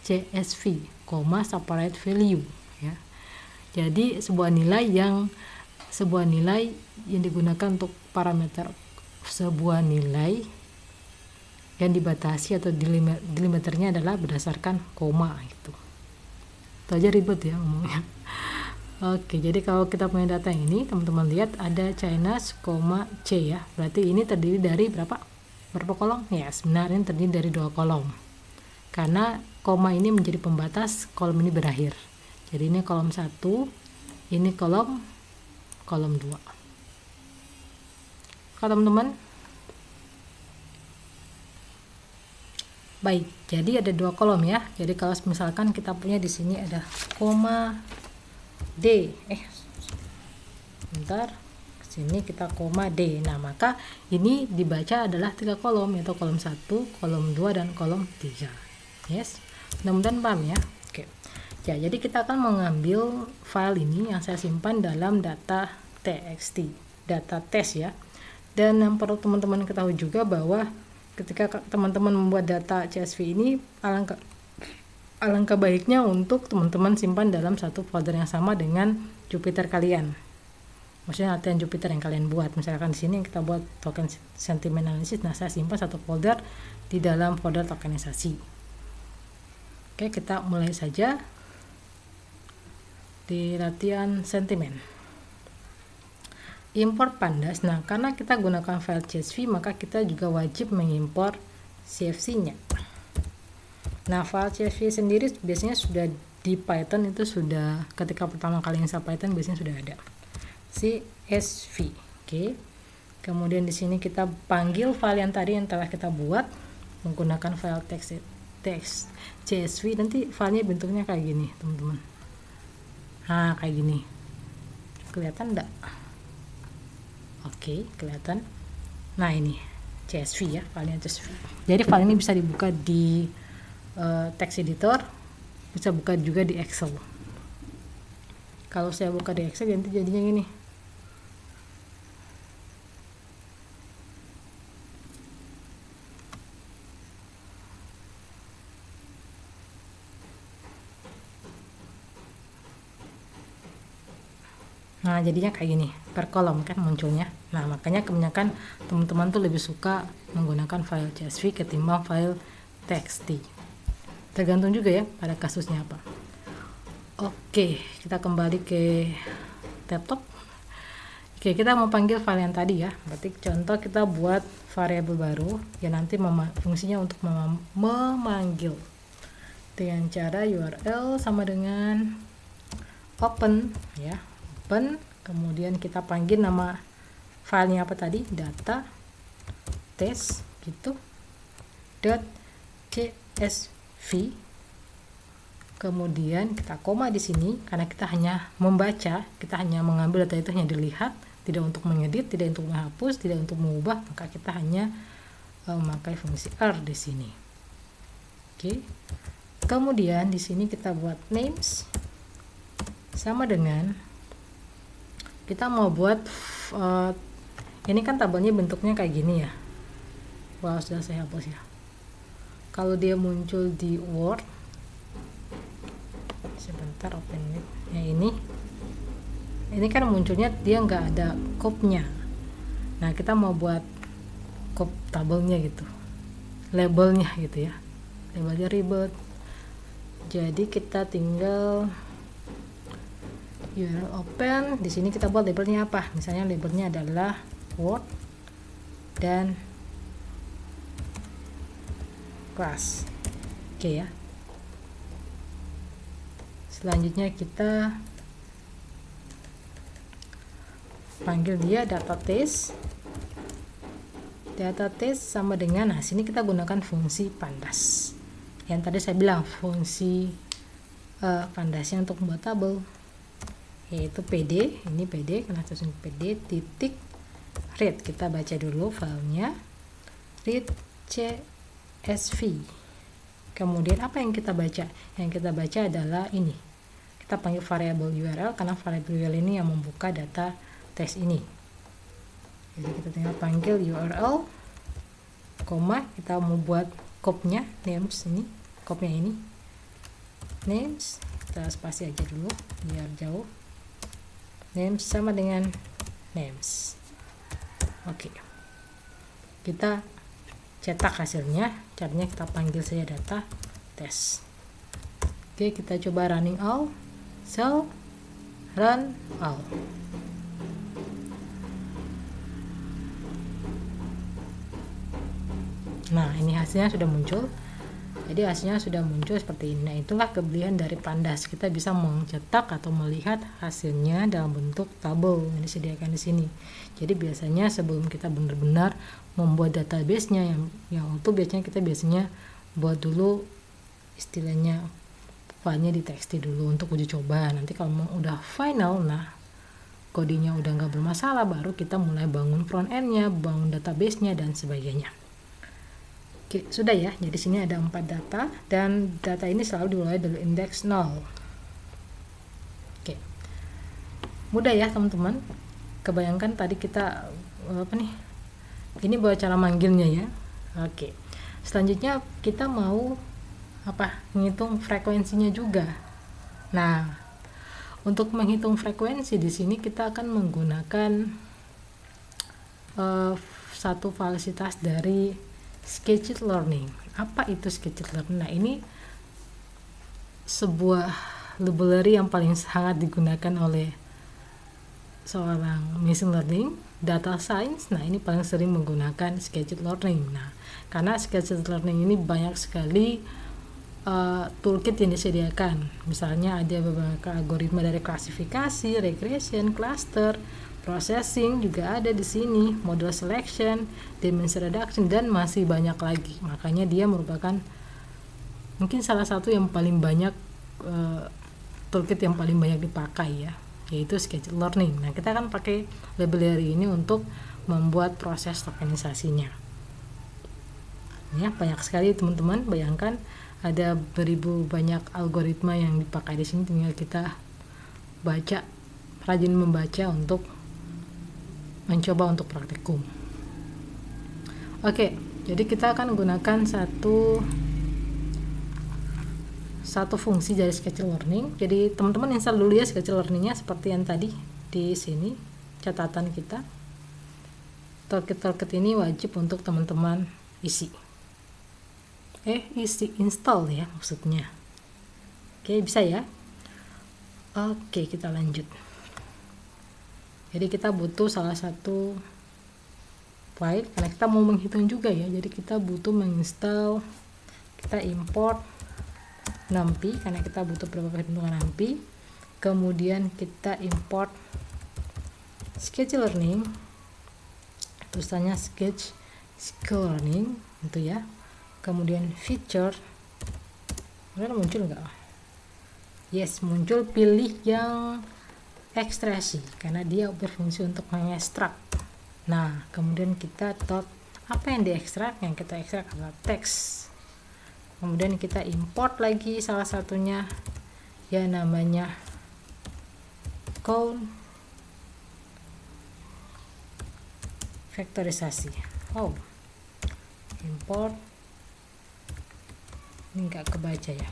CSV, separate value ya. Jadi sebuah nilai yang digunakan untuk parameter sebuah nilai yang dibatasi atau delimiternya adalah berdasarkan koma itu. Itu aja ribet ya ngomongnya. Oke, jadi kalau kita punya data ini, teman-teman lihat ada China, C ya. Berarti ini terdiri dari berapa kolom? Ya, sebenarnya terdiri dari 2 kolom. karena koma ini menjadi pembatas kolom ini berakhir. Jadi ini kolom 1, ini kolom 2. Kalau teman-teman, baik, jadi ada 2 kolom ya. Jadi kalau misalkan kita punya di sini ada koma D, bentar, sini kita koma D. Nah, maka ini dibaca adalah 3 kolom, yaitu kolom 1, kolom 2, dan kolom 3. Yes, mudah-mudahan paham ya. Oke. Ya, jadi kita akan mengambil file ini yang saya simpan dalam data txt, data test ya. Dan yang perlu teman-teman ketahui juga bahwa ketika teman-teman membuat data CSV ini, alangkah baiknya untuk teman-teman simpan dalam satu folder yang sama dengan Jupyter kalian. Maksudnya latihan Jupyter yang kalian buat. Misalkan di sini kita buat token sentiment analysis, nah saya simpan satu folder di dalam folder tokenisasi. Oke, kita mulai saja di latihan sentimen. Import pandas. Nah, karena kita gunakan file CSV, maka kita juga wajib mengimport CSV-nya. Nah, file CSV sendiri biasanya sudah di Python, itu sudah ketika pertama kali install Python biasanya sudah ada CSV. Oke. Kemudian di sini kita panggil file yang tadi yang telah kita buat menggunakan file teks CSV. Nanti filenya bentuknya kayak gini, teman-teman. Nah, kayak gini. Kelihatan enggak? Oke, kelihatan. Nah, ini CSV ya, filenya CSV. Jadi file ini bisa dibuka di text editor, bisa buka juga di Excel. Kalau saya buka di Excel nanti jadinya gini. Nah, jadinya kayak gini, per kolom kan munculnya. Nah, makanya kebanyakan teman-teman tuh lebih suka menggunakan file CSV ketimbang file txt. Tergantung juga ya pada kasusnya apa. Oke, kita kembali ke laptop. Oke, kita mau panggil file yang tadi ya. Berarti contoh kita buat variabel baru yang nanti fungsinya untuk memanggil dengan cara URL sama dengan open ya. Open, kemudian kita panggil nama filenya apa tadi, data test gitu .csv, kemudian kita koma di sini karena kita hanya membaca, kita hanya mengambil data itu, hanya dilihat, tidak untuk mengedit, tidak untuk menghapus, tidak untuk mengubah, maka kita hanya memakai fungsi R di sini. Oke. Kemudian di sini kita buat names sama dengan kita mau buat ini kan tabelnya bentuknya kayak gini ya. Wah, sudah saya hapus ya. Kalau dia muncul di Word, sebentar, open it ya, ini kan munculnya dia nggak ada kopnya. Nah, kita mau buat kop tabelnya gitu, labelnya gitu ya, labelnya ribet. Jadi kita tinggal URL open, di sini kita buat labelnya apa? Misalnya labelnya adalah Word dan class. Oke ya. Selanjutnya kita panggil dia data test. Data test sama dengan, nah sini kita gunakan fungsi pandas. Yang tadi saya bilang fungsi pandasnya untuk membuat tabel, yaitu PD, ini PD, karena tulisan PD titik read. Kita baca dulu filenya, read CSV. Kemudian apa yang kita baca? Yang kita baca adalah ini. Kita panggil variabel URL karena variabel URL ini yang membuka data test ini. Jadi kita tinggal panggil URL, koma, kita mau buat kopnya, names ini, kopnya ini, names, kita spasi aja dulu biar jauh. Names sama dengan names. Oke. Kita cetak hasilnya, caranya kita panggil saja data test. Oke, kita coba running all. So, run all. Nah, ini hasilnya sudah muncul. Jadi hasilnya sudah muncul seperti ini. Nah, itulah kelebihan dari Pandas. Kita bisa mencetak atau melihat hasilnya dalam bentuk tabel yang disediakan di sini. Jadi biasanya sebelum kita benar-benar membuat database-nya yang utuh, biasanya kita buat dulu istilahnya filenya di TXT dulu untuk uji coba. Nanti kalau udah final, nah codingnya udah nggak bermasalah, baru kita mulai bangun front end-nya, bangun database-nya dan sebagainya. Oke, sudah ya. Jadi sini ada 4 data dan data ini selalu dimulai dari indeks 0. Oke. Mudah ya, teman-teman. Kebayangkan tadi kita apa nih? Ini buat cara manggilnya ya. Oke. Selanjutnya kita mau menghitung frekuensinya juga. Nah, untuk menghitung frekuensi di sini kita akan menggunakan satu fasilitas dari Sketched Learning. Apa itu Sketched Learning? Nah, ini sebuah library yang paling sangat digunakan oleh seorang machine learning, data science. Nah, ini paling sering menggunakan Sketched Learning. Nah, karena Sketched Learning ini banyak sekali toolkit yang disediakan. Misalnya ada beberapa algoritma dari klasifikasi, regression, cluster, processing juga ada di sini, model selection, dimension reduction, dan masih banyak lagi. Makanya dia merupakan mungkin salah satu yang paling banyak toolkit yang paling banyak dipakai ya, yaitu Sketched Learning. Nah, kita akan pakai library ini untuk membuat proses tokenisasinya. Ya, banyak sekali teman-teman. Bayangkan ada beribu banyak algoritma yang dipakai di sini, tinggal kita rajin membaca untuk mencoba untuk praktikum. Oke, jadi kita akan gunakan satu fungsi dari Sketched Learning. Jadi teman-teman install dulu ya Sketched Learning-nya seperti yang tadi di sini catatan kita. Toolkit ini wajib untuk teman-teman isi install ya maksudnya. Oke, bisa ya. Oke, kita lanjut. Jadi kita butuh salah satu file karena kita mau menghitung juga ya. Jadi kita butuh menginstal, kita import NumPy karena kita butuh beberapa perhitungan NumPy. Kemudian kita import Sketched Learning, tulisannya Sketched Learning itu ya. Kemudian feature, kemudian muncul nggak? Yes, muncul. Pilih yang ekstraksi karena dia berfungsi untuk mengekstrak. Nah, kemudian kita apa yang diekstrak? Yang kita ekstrak adalah teks. Kemudian kita import lagi salah satunya ya, namanya count vektorisasi. Import. Ini nggak kebaca ya.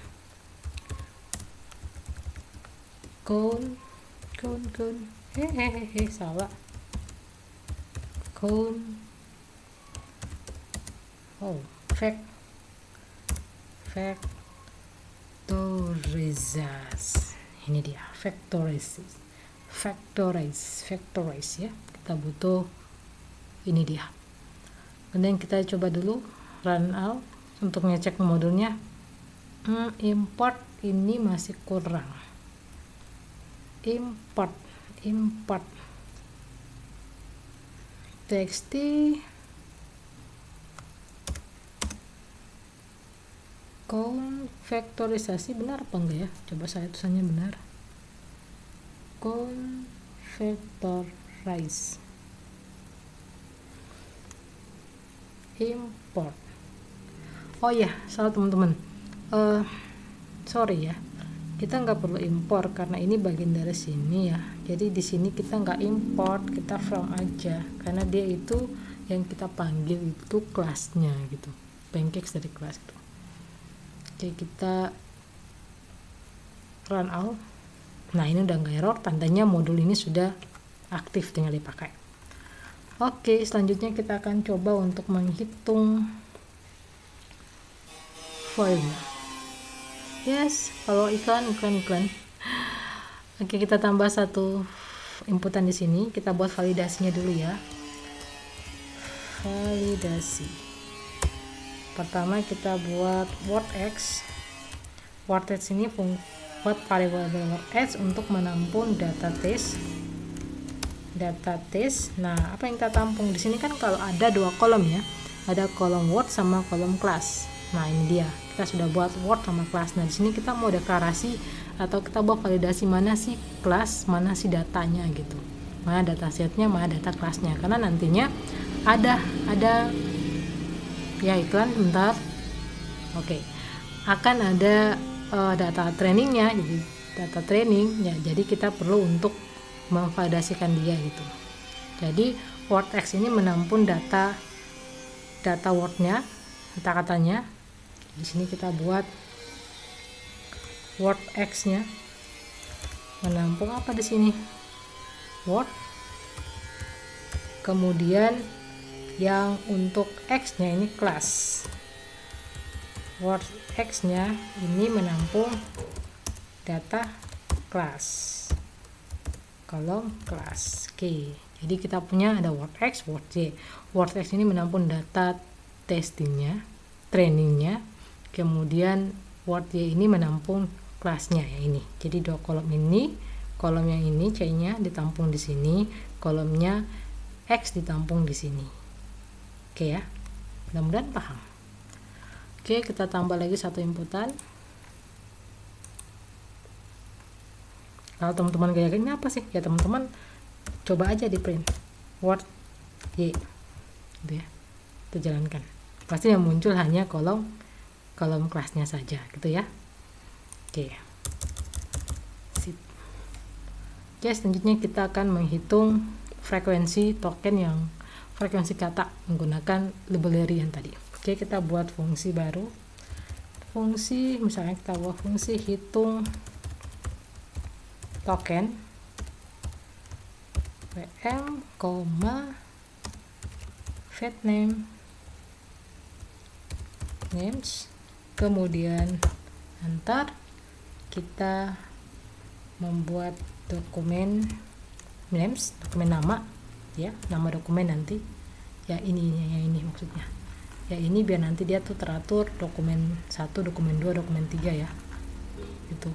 Count salah. Count vectorize. Ini dia vectorize ya. Kita butuh ini dia. Kemudian kita coba dulu run out untuk ngecek modulnya. Import ini masih kurang. Import txt count vektorisasi benar apa enggak ya? Coba saya tulisannya benar. Count vectorize import. Oh ya, salah teman-teman. Sorry ya, kita nggak perlu import karena ini bagian dari sini ya. Jadi di sini kita nggak import, kita from aja karena dia itu yang kita panggil itu kelasnya gitu, pancakes dari kelas itu. Oke, kita run out. Nah, ini udah nggak error, tandanya modul ini sudah aktif, tinggal dipakai. Oke, selanjutnya kita akan coba untuk menghitung filenya. Yes, kalau iklan. Oke, kita tambah satu inputan di sini. Kita buat validasinya dulu ya. Validasi. Pertama kita buat word x. Word x ini buat variabel word x untuk menampung data test. Nah, apa yang kita tampung di sini kan kalau ada dua kolom ya, ada kolom word sama kolom class. Nah, ini dia, kita sudah buat word sama class. Nah, di sini kita mau deklarasi atau kita mau validasi mana sih kelas, mana sih datanya gitu, mana datasetnya, mana data kelasnya, karena nantinya ada ya iklan bentar. Oke. Akan ada data trainingnya, jadi data training ya, jadi kita perlu untuk memvalidasikan dia gitu. Jadi word x ini menampung data wordnya, kata-katanya. Di sini kita buat word x nya menampung apa di sini, word. Kemudian yang untuk x nya ini class. Word x nya ini menampung data class, kolom kelas. Oke, jadi kita punya ada word x, word y. Word x ini menampung data testingnya, trainingnya. Kemudian word y ini menampung kelasnya ya ini. Jadi dua kolom ini, kolom yang ini c-nya ditampung di sini, kolomnya x ditampung di sini. Oke ya, mudah-mudahan paham. Oke, kita tambah lagi satu inputan. Kalau teman-teman gak yakin ini apa sih, ya teman-teman coba aja di print word y gitu ya, kita jalankan, pasti yang muncul hanya kolom kelasnya saja gitu ya. Oke, sip. Oke, selanjutnya kita akan menghitung frekuensi token yang frekuensi kata menggunakan library yang tadi. Oke, kita buat fungsi baru, fungsi misalnya kita buat fungsi hitung token vm, fetname names, kemudian antar kita membuat dokumen names, dokumen nama ya, nama dokumen nanti ya, ini maksudnya ya, ini biar nanti dia tuh teratur dokumen 1, dokumen 2, dokumen 3 ya gitu.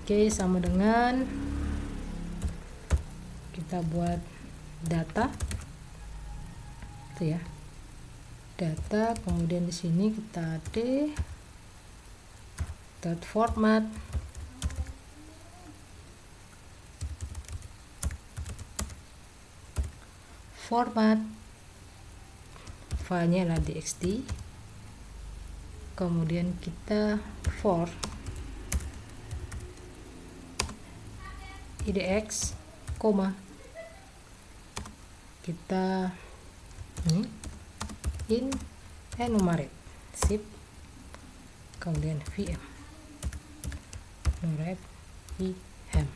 Oke, sama dengan kita buat data itu ya, data, kemudian di sini kita dot format filenya adalah txt, kemudian kita for idx, kita in enumerate, sip, kemudian vm enumerate vm.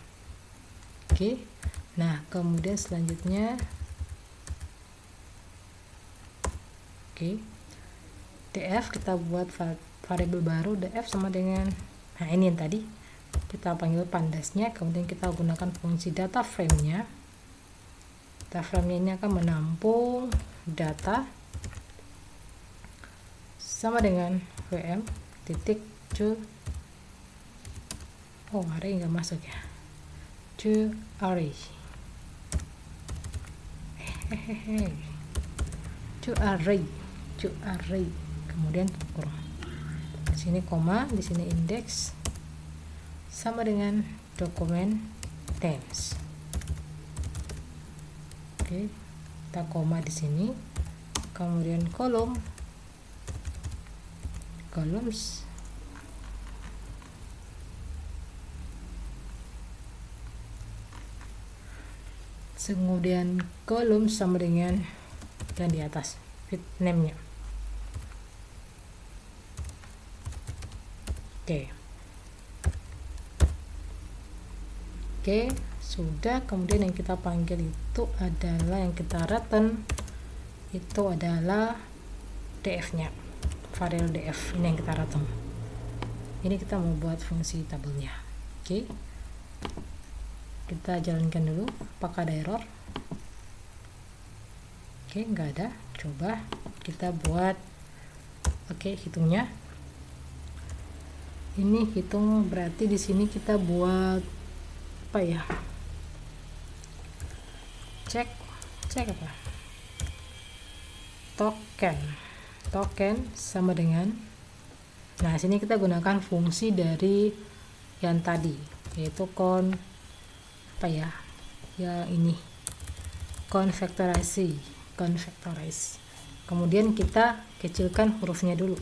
Oke, nah kemudian selanjutnya df, kita buat variabel baru df sama dengan, nah ini yang tadi kita panggil pandasnya, kemudian kita gunakan fungsi data frame-nya. Data frame-nya ini akan menampung data sama dengan vm titik to, array nggak masuk ya, to array, to array, kemudian kurung di sini koma, di sini index sama dengan dokumen names. Oke, kita koma di sini, kemudian columns, kemudian columns sama dengan yang di atas fit name-nya. Oke, sudah. Kemudian yang kita panggil itu adalah, yang kita return itu adalah df-nya, variabel df ini yang kita return. Ini kita mau buat fungsi tabelnya. Oke, kita jalankan dulu apakah ada error. Oke, nggak ada. Coba kita buat Oke, hitungnya ini hitung, berarti di sini kita buat apa ya, cek apa, token sama dengan, nah sini kita gunakan fungsi dari yang tadi, yaitu apa ya, ini convectorize. Kemudian kita kecilkan hurufnya dulu,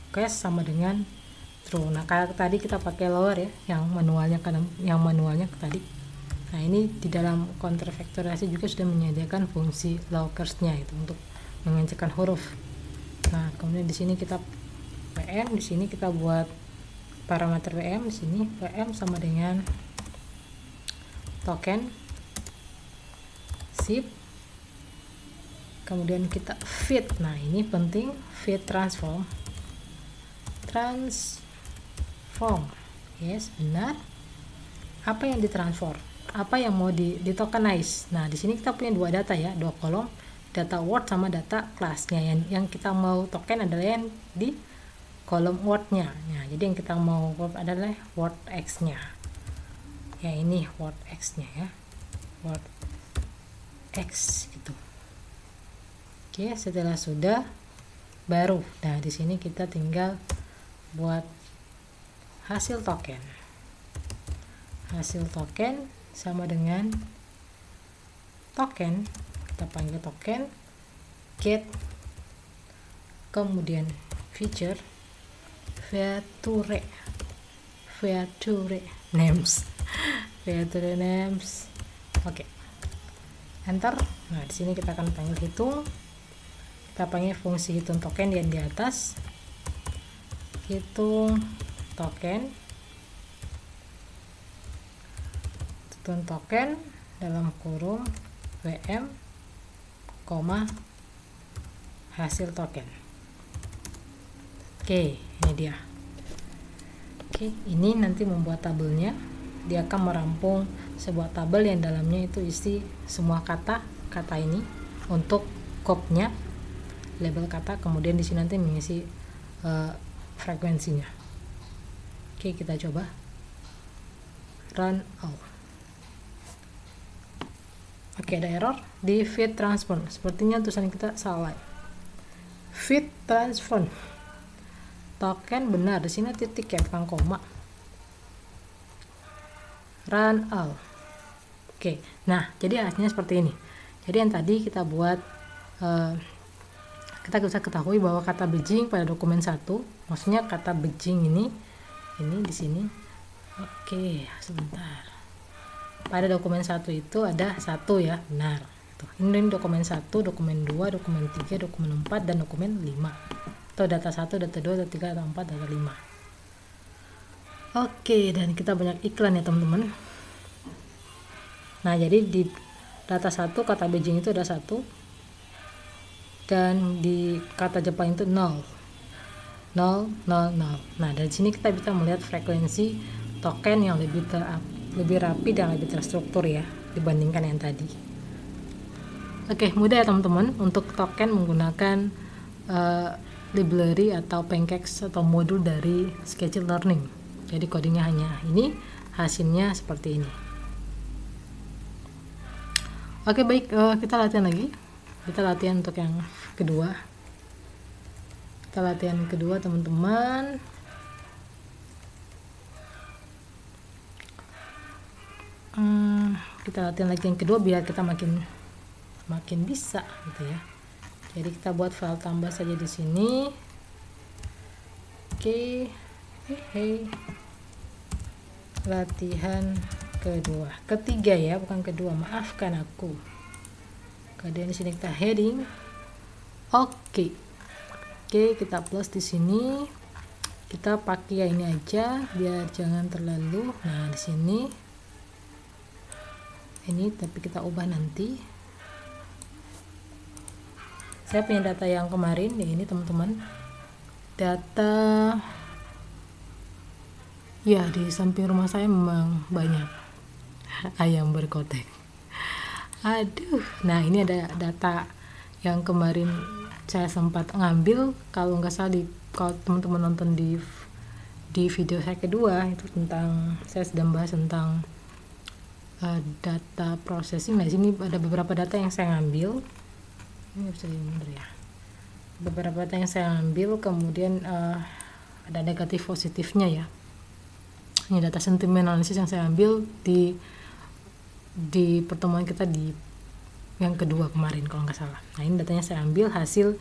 oke, sama dengan true. Nah, kayak tadi kita pakai lower ya, yang manualnya tadi. Nah, ini di dalam convectorize juga sudah menyediakan fungsi lowersnya itu untuk mengecilkan huruf. Nah, kemudian di sini kita VM, di sini kita buat parameter VM, di sini VM sama dengan token zip, kemudian kita fit. Nah, ini penting, fit transform, yes, benar. Apa yang ditransform, apa yang mau di tokenize. Nah, di sini kita punya dua data ya, dua kolom, data word sama data classnya. Yang kita mau token adalah yang di kolom word-nya. Nah, jadi yang kita mau adalah word x-nya. Ya, ini word x-nya ya, word x gitu. Oke, setelah sudah, baru, nah di sini kita tinggal buat hasil token sama dengan token, kita panggil token get, kemudian feature feature names oke, enter. Nah, di sini kita akan panggil hitung, kita panggil fungsi hitung token yang di atas, hitung token dalam kurung VM, hasil token. Oke, ini dia. Oke, ini nanti membuat tabelnya. Dia akan merampung sebuah tabel yang dalamnya itu isi semua kata ini untuk scope-nya, label kata, kemudian di sini nanti mengisi frekuensinya. Oke, kita coba run out. Oke, ada error di fit transform, sepertinya tulisan kita salah. Fit transform token benar, di sini titik ya, bukan koma. Run all. Oke, nah jadi hasilnya seperti ini. Jadi yang tadi kita buat, kita bisa ketahui bahwa kata bridging pada dokumen 1, maksudnya kata bridging ini di sini. Oke, sebentar. Pada dokumen 1 itu ada 1 ya, benar. Ini dokumen 1, dokumen 2, dokumen 3, dokumen 4, dan dokumen 5. Atau data 1, data 2, data 3, data 4, data 5. Oke, dan kita banyak iklan ya teman-teman. Nah, jadi di data 1 kata bridging itu ada 1, dan di kata Jepang itu 0. Nah, dari sini kita bisa melihat frekuensi token yang lebih rapi dan lebih terstruktur ya dibandingkan yang tadi. Oke, mudah ya teman-teman untuk token menggunakan library atau pancakes atau modul dari Scikit-learn. Jadi codingnya hanya ini, hasilnya seperti ini. Oke, baik, kita latihan lagi. Kita latihan untuk yang kedua. Kita latihan kedua teman-teman. Kita latihan lagi yang kedua biar kita makin bisa gitu ya. Jadi kita buat file tambah saja di sini. Oke. Latihan ketiga ya, bukan kedua, maafkan aku. Kemudian di sini kita heading. Oke, kita plus di sini. Kita pakai ini aja biar jangan terlalu. Nah, di sini ini, tapi kita ubah nanti. Saya punya data yang kemarin ini teman-teman. Data ya, di samping rumah saya memang banyak ayam berkotek. Aduh, nah ini ada data yang kemarin saya sempat ngambil, kalau nggak salah kalau teman-teman nonton di video saya kedua itu tentang, saya sedang bahas tentang data processing. Nah, di sini ada beberapa data yang saya ambil. Ini bisa dimundur ya. Beberapa data yang saya ambil, kemudian ada negatif positifnya ya. Ini data sentimen analisis yang saya ambil di pertemuan kita di yang kedua kemarin kalau nggak salah. Nah, ini datanya saya ambil hasil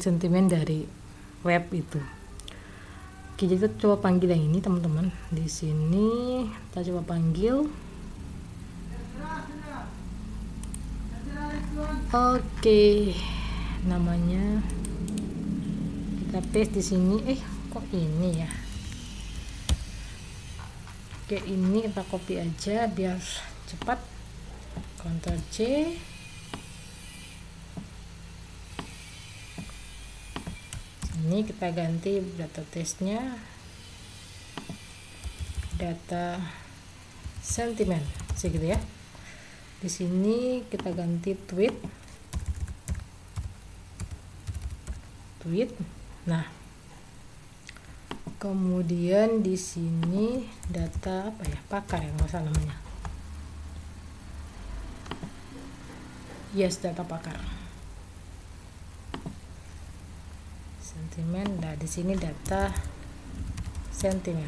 sentimen dari web itu. Oke, jadi kita coba panggil yang ini teman-teman. Di sini kita coba panggil. Oke, namanya kita paste di sini. Kok ini ya? Oke, ini kita copy aja biar cepat. Ctrl C. Ini kita ganti data testnya, data sentimen, segitu ya. Di sini kita ganti tweet. Nah, kemudian di sini data apa ya, pakar ya nggak salah namanya. Yes, data pakar. Sentimen. Nah, di sini data sentimen.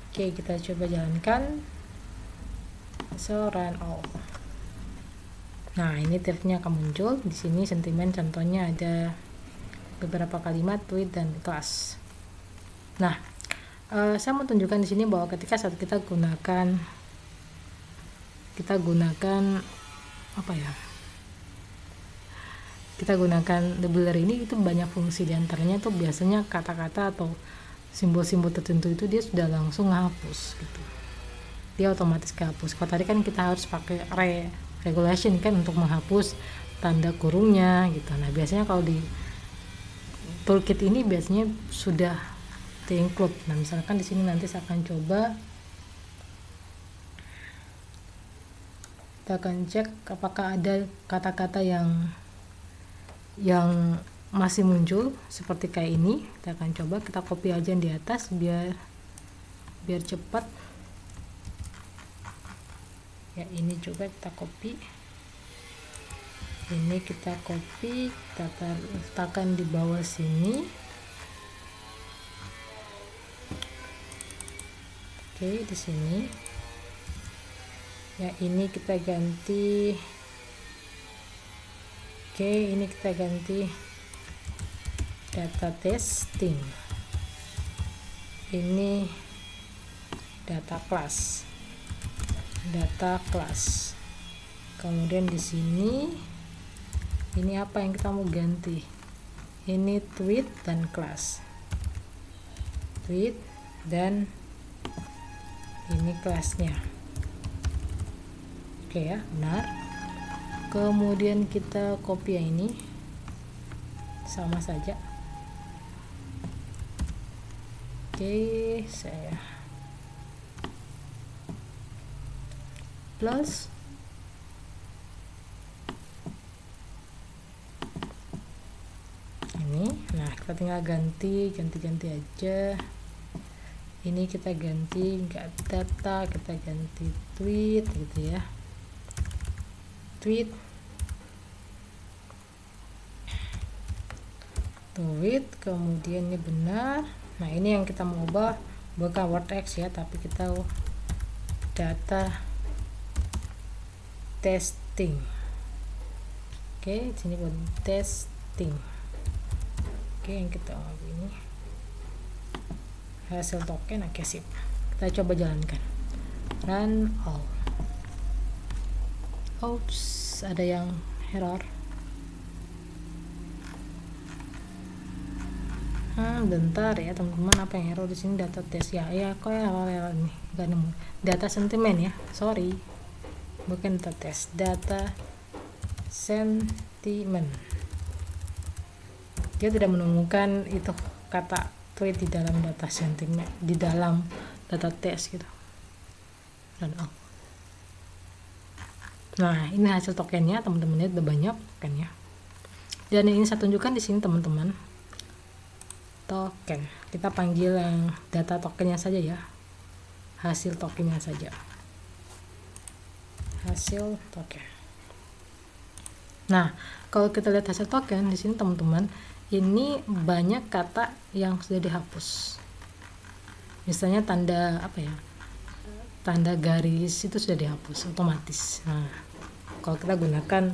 Oke, kita coba jalankan. So run all. Nah, ini tabnya akan muncul. Di sini sentimen contohnya ada beberapa kalimat, tweet dan class. Nah, saya mau tunjukkan di sini bahwa ketika saat kita gunakan apa ya? Kita gunakan labeler ini, itu banyak fungsi, diantaranya tuh biasanya kata-kata atau simbol-simbol tertentu itu dia sudah langsung ngapus gitu. Dia otomatis kehapus. Kalau tadi kan kita harus pakai regulation kan untuk menghapus tanda kurungnya gitu. Nah, biasanya kalau di toolkit ini biasanya sudah include. Nah, misalkan di sini nanti saya akan coba, kita akan cek apakah ada kata-kata yang masih muncul seperti kayak ini. Kita akan coba, kita copy aja di atas biar cepat ya. Ini coba kita copy, ini kita copy, kita letakkan di bawah sini. Oke, di sini ya, ini kita ganti. Oke, ini kita ganti data testing. Ini data class. Kemudian di sini ini apa yang kita mau ganti? Ini tweet dan class. Tweet dan ini kelasnya. Oke ya, benar. Kemudian kita copy yang ini, sama saja. Oke, saya plus ini. Nah, kita tinggal ganti aja. Ini kita ganti enggak data, kita ganti tweet gitu ya. Tweet, kemudian ini benar. Nah, ini yang kita mau ubah, bukan WordX ya, tapi kita data testing. Oke, sini buat testing. Oke, yang kita ambil ini hasil token. Oke, sip. Kita coba jalankan. Run all. Oops, ada yang error. Bentar ya teman-teman, apa yang error di sini? Data test ya, kok error ini nggak nemu. Data sentimen ya, sorry, bukan data test, data sentimen. Dia tidak menemukan itu kata tweet di dalam data sentimen, di dalam data test gitu. Dan Nah, ini hasil tokennya, teman-teman lihat udah banyak tokennya. Dan ini saya tunjukkan di sini teman-teman. Token. Kita panggil yang data tokennya saja ya. Hasil tokennya saja. Hasil token. Nah, kalau kita lihat hasil token di sini teman-teman, ini banyak kata yang sudah dihapus. Misalnya tanda apa ya? Tanda garis itu sudah dihapus otomatis. Nah, kalau kita gunakan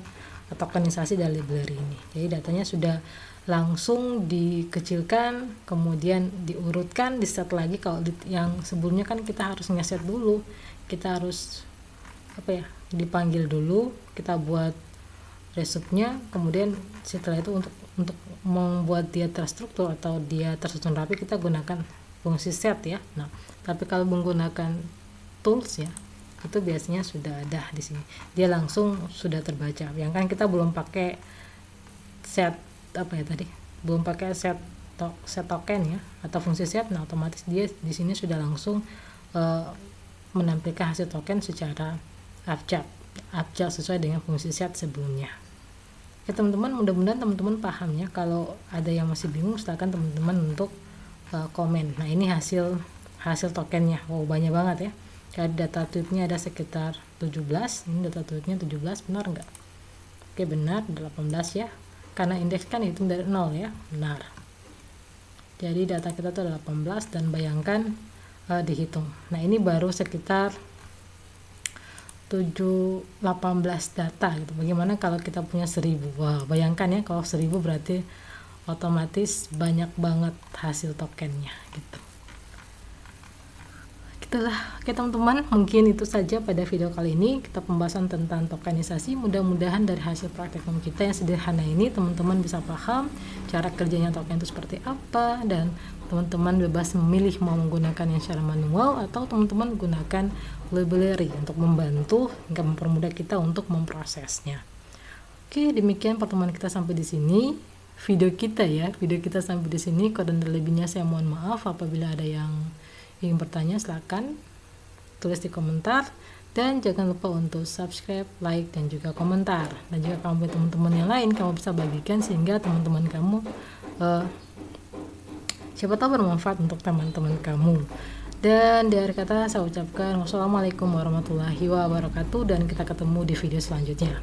tokenisasi dari library ini, jadi datanya sudah langsung dikecilkan, kemudian diurutkan, di set lagi. Kalau yang sebelumnya kan kita harus ngeset dulu, kita harus apa ya, dipanggil dulu, kita buat resubnya, kemudian setelah itu untuk membuat dia terstruktur atau dia tersusun rapi, kita gunakan fungsi set ya. Nah, tapi kalau menggunakan tools ya, itu biasanya sudah ada di sini, dia langsung sudah terbaca. Yang kan kita belum pakai set apa ya tadi, belum pakai set token ya atau fungsi set. Nah, otomatis dia di sini sudah langsung menampilkan hasil token secara abjad sesuai dengan fungsi set sebelumnya. Oke teman-teman, mudah-mudahan teman-teman paham ya. Kalau ada yang masih bingung, silakan teman-teman untuk komen. Nah, ini hasil tokennya. Wow, banyak banget ya. Jadi data tweetnya ada sekitar 17. Ini data tweetnya 17, benar nggak? Oke, benar, 18 ya. Karena indeks kan hitung dari 0 ya, benar. Jadi data kita tuh ada 18 dan bayangkan dihitung. Nah, ini baru sekitar 18 data gitu. Bagaimana kalau kita punya 1000? Wah, bayangkan ya, kalau 1000 berarti otomatis banyak banget hasil tokennya gitu. Itulah. Oke teman-teman, mungkin itu saja pada video kali ini, kita pembahasan tentang tokenisasi. Mudah-mudahan dari hasil praktekum kita yang sederhana ini teman-teman bisa paham cara kerjanya token itu seperti apa, dan teman-teman bebas memilih mau menggunakan yang secara manual atau teman-teman gunakan library untuk membantu hingga mempermudah kita untuk memprosesnya. Oke, demikian pertemuan kita sampai di sini. Video kita sampai di sini. Kurang dan lebihnya saya mohon maaf. Apabila ada yang ingin bertanya, silakan tulis di komentar, dan jangan lupa untuk subscribe, like, dan juga komentar. Dan jika kamu punya teman-teman yang lain, kamu bisa bagikan sehingga teman-teman kamu siapa tahu bermanfaat untuk teman-teman kamu. Dan di akhir kata saya ucapkan wassalamualaikum warahmatullahi wabarakatuh, dan kita ketemu di video selanjutnya.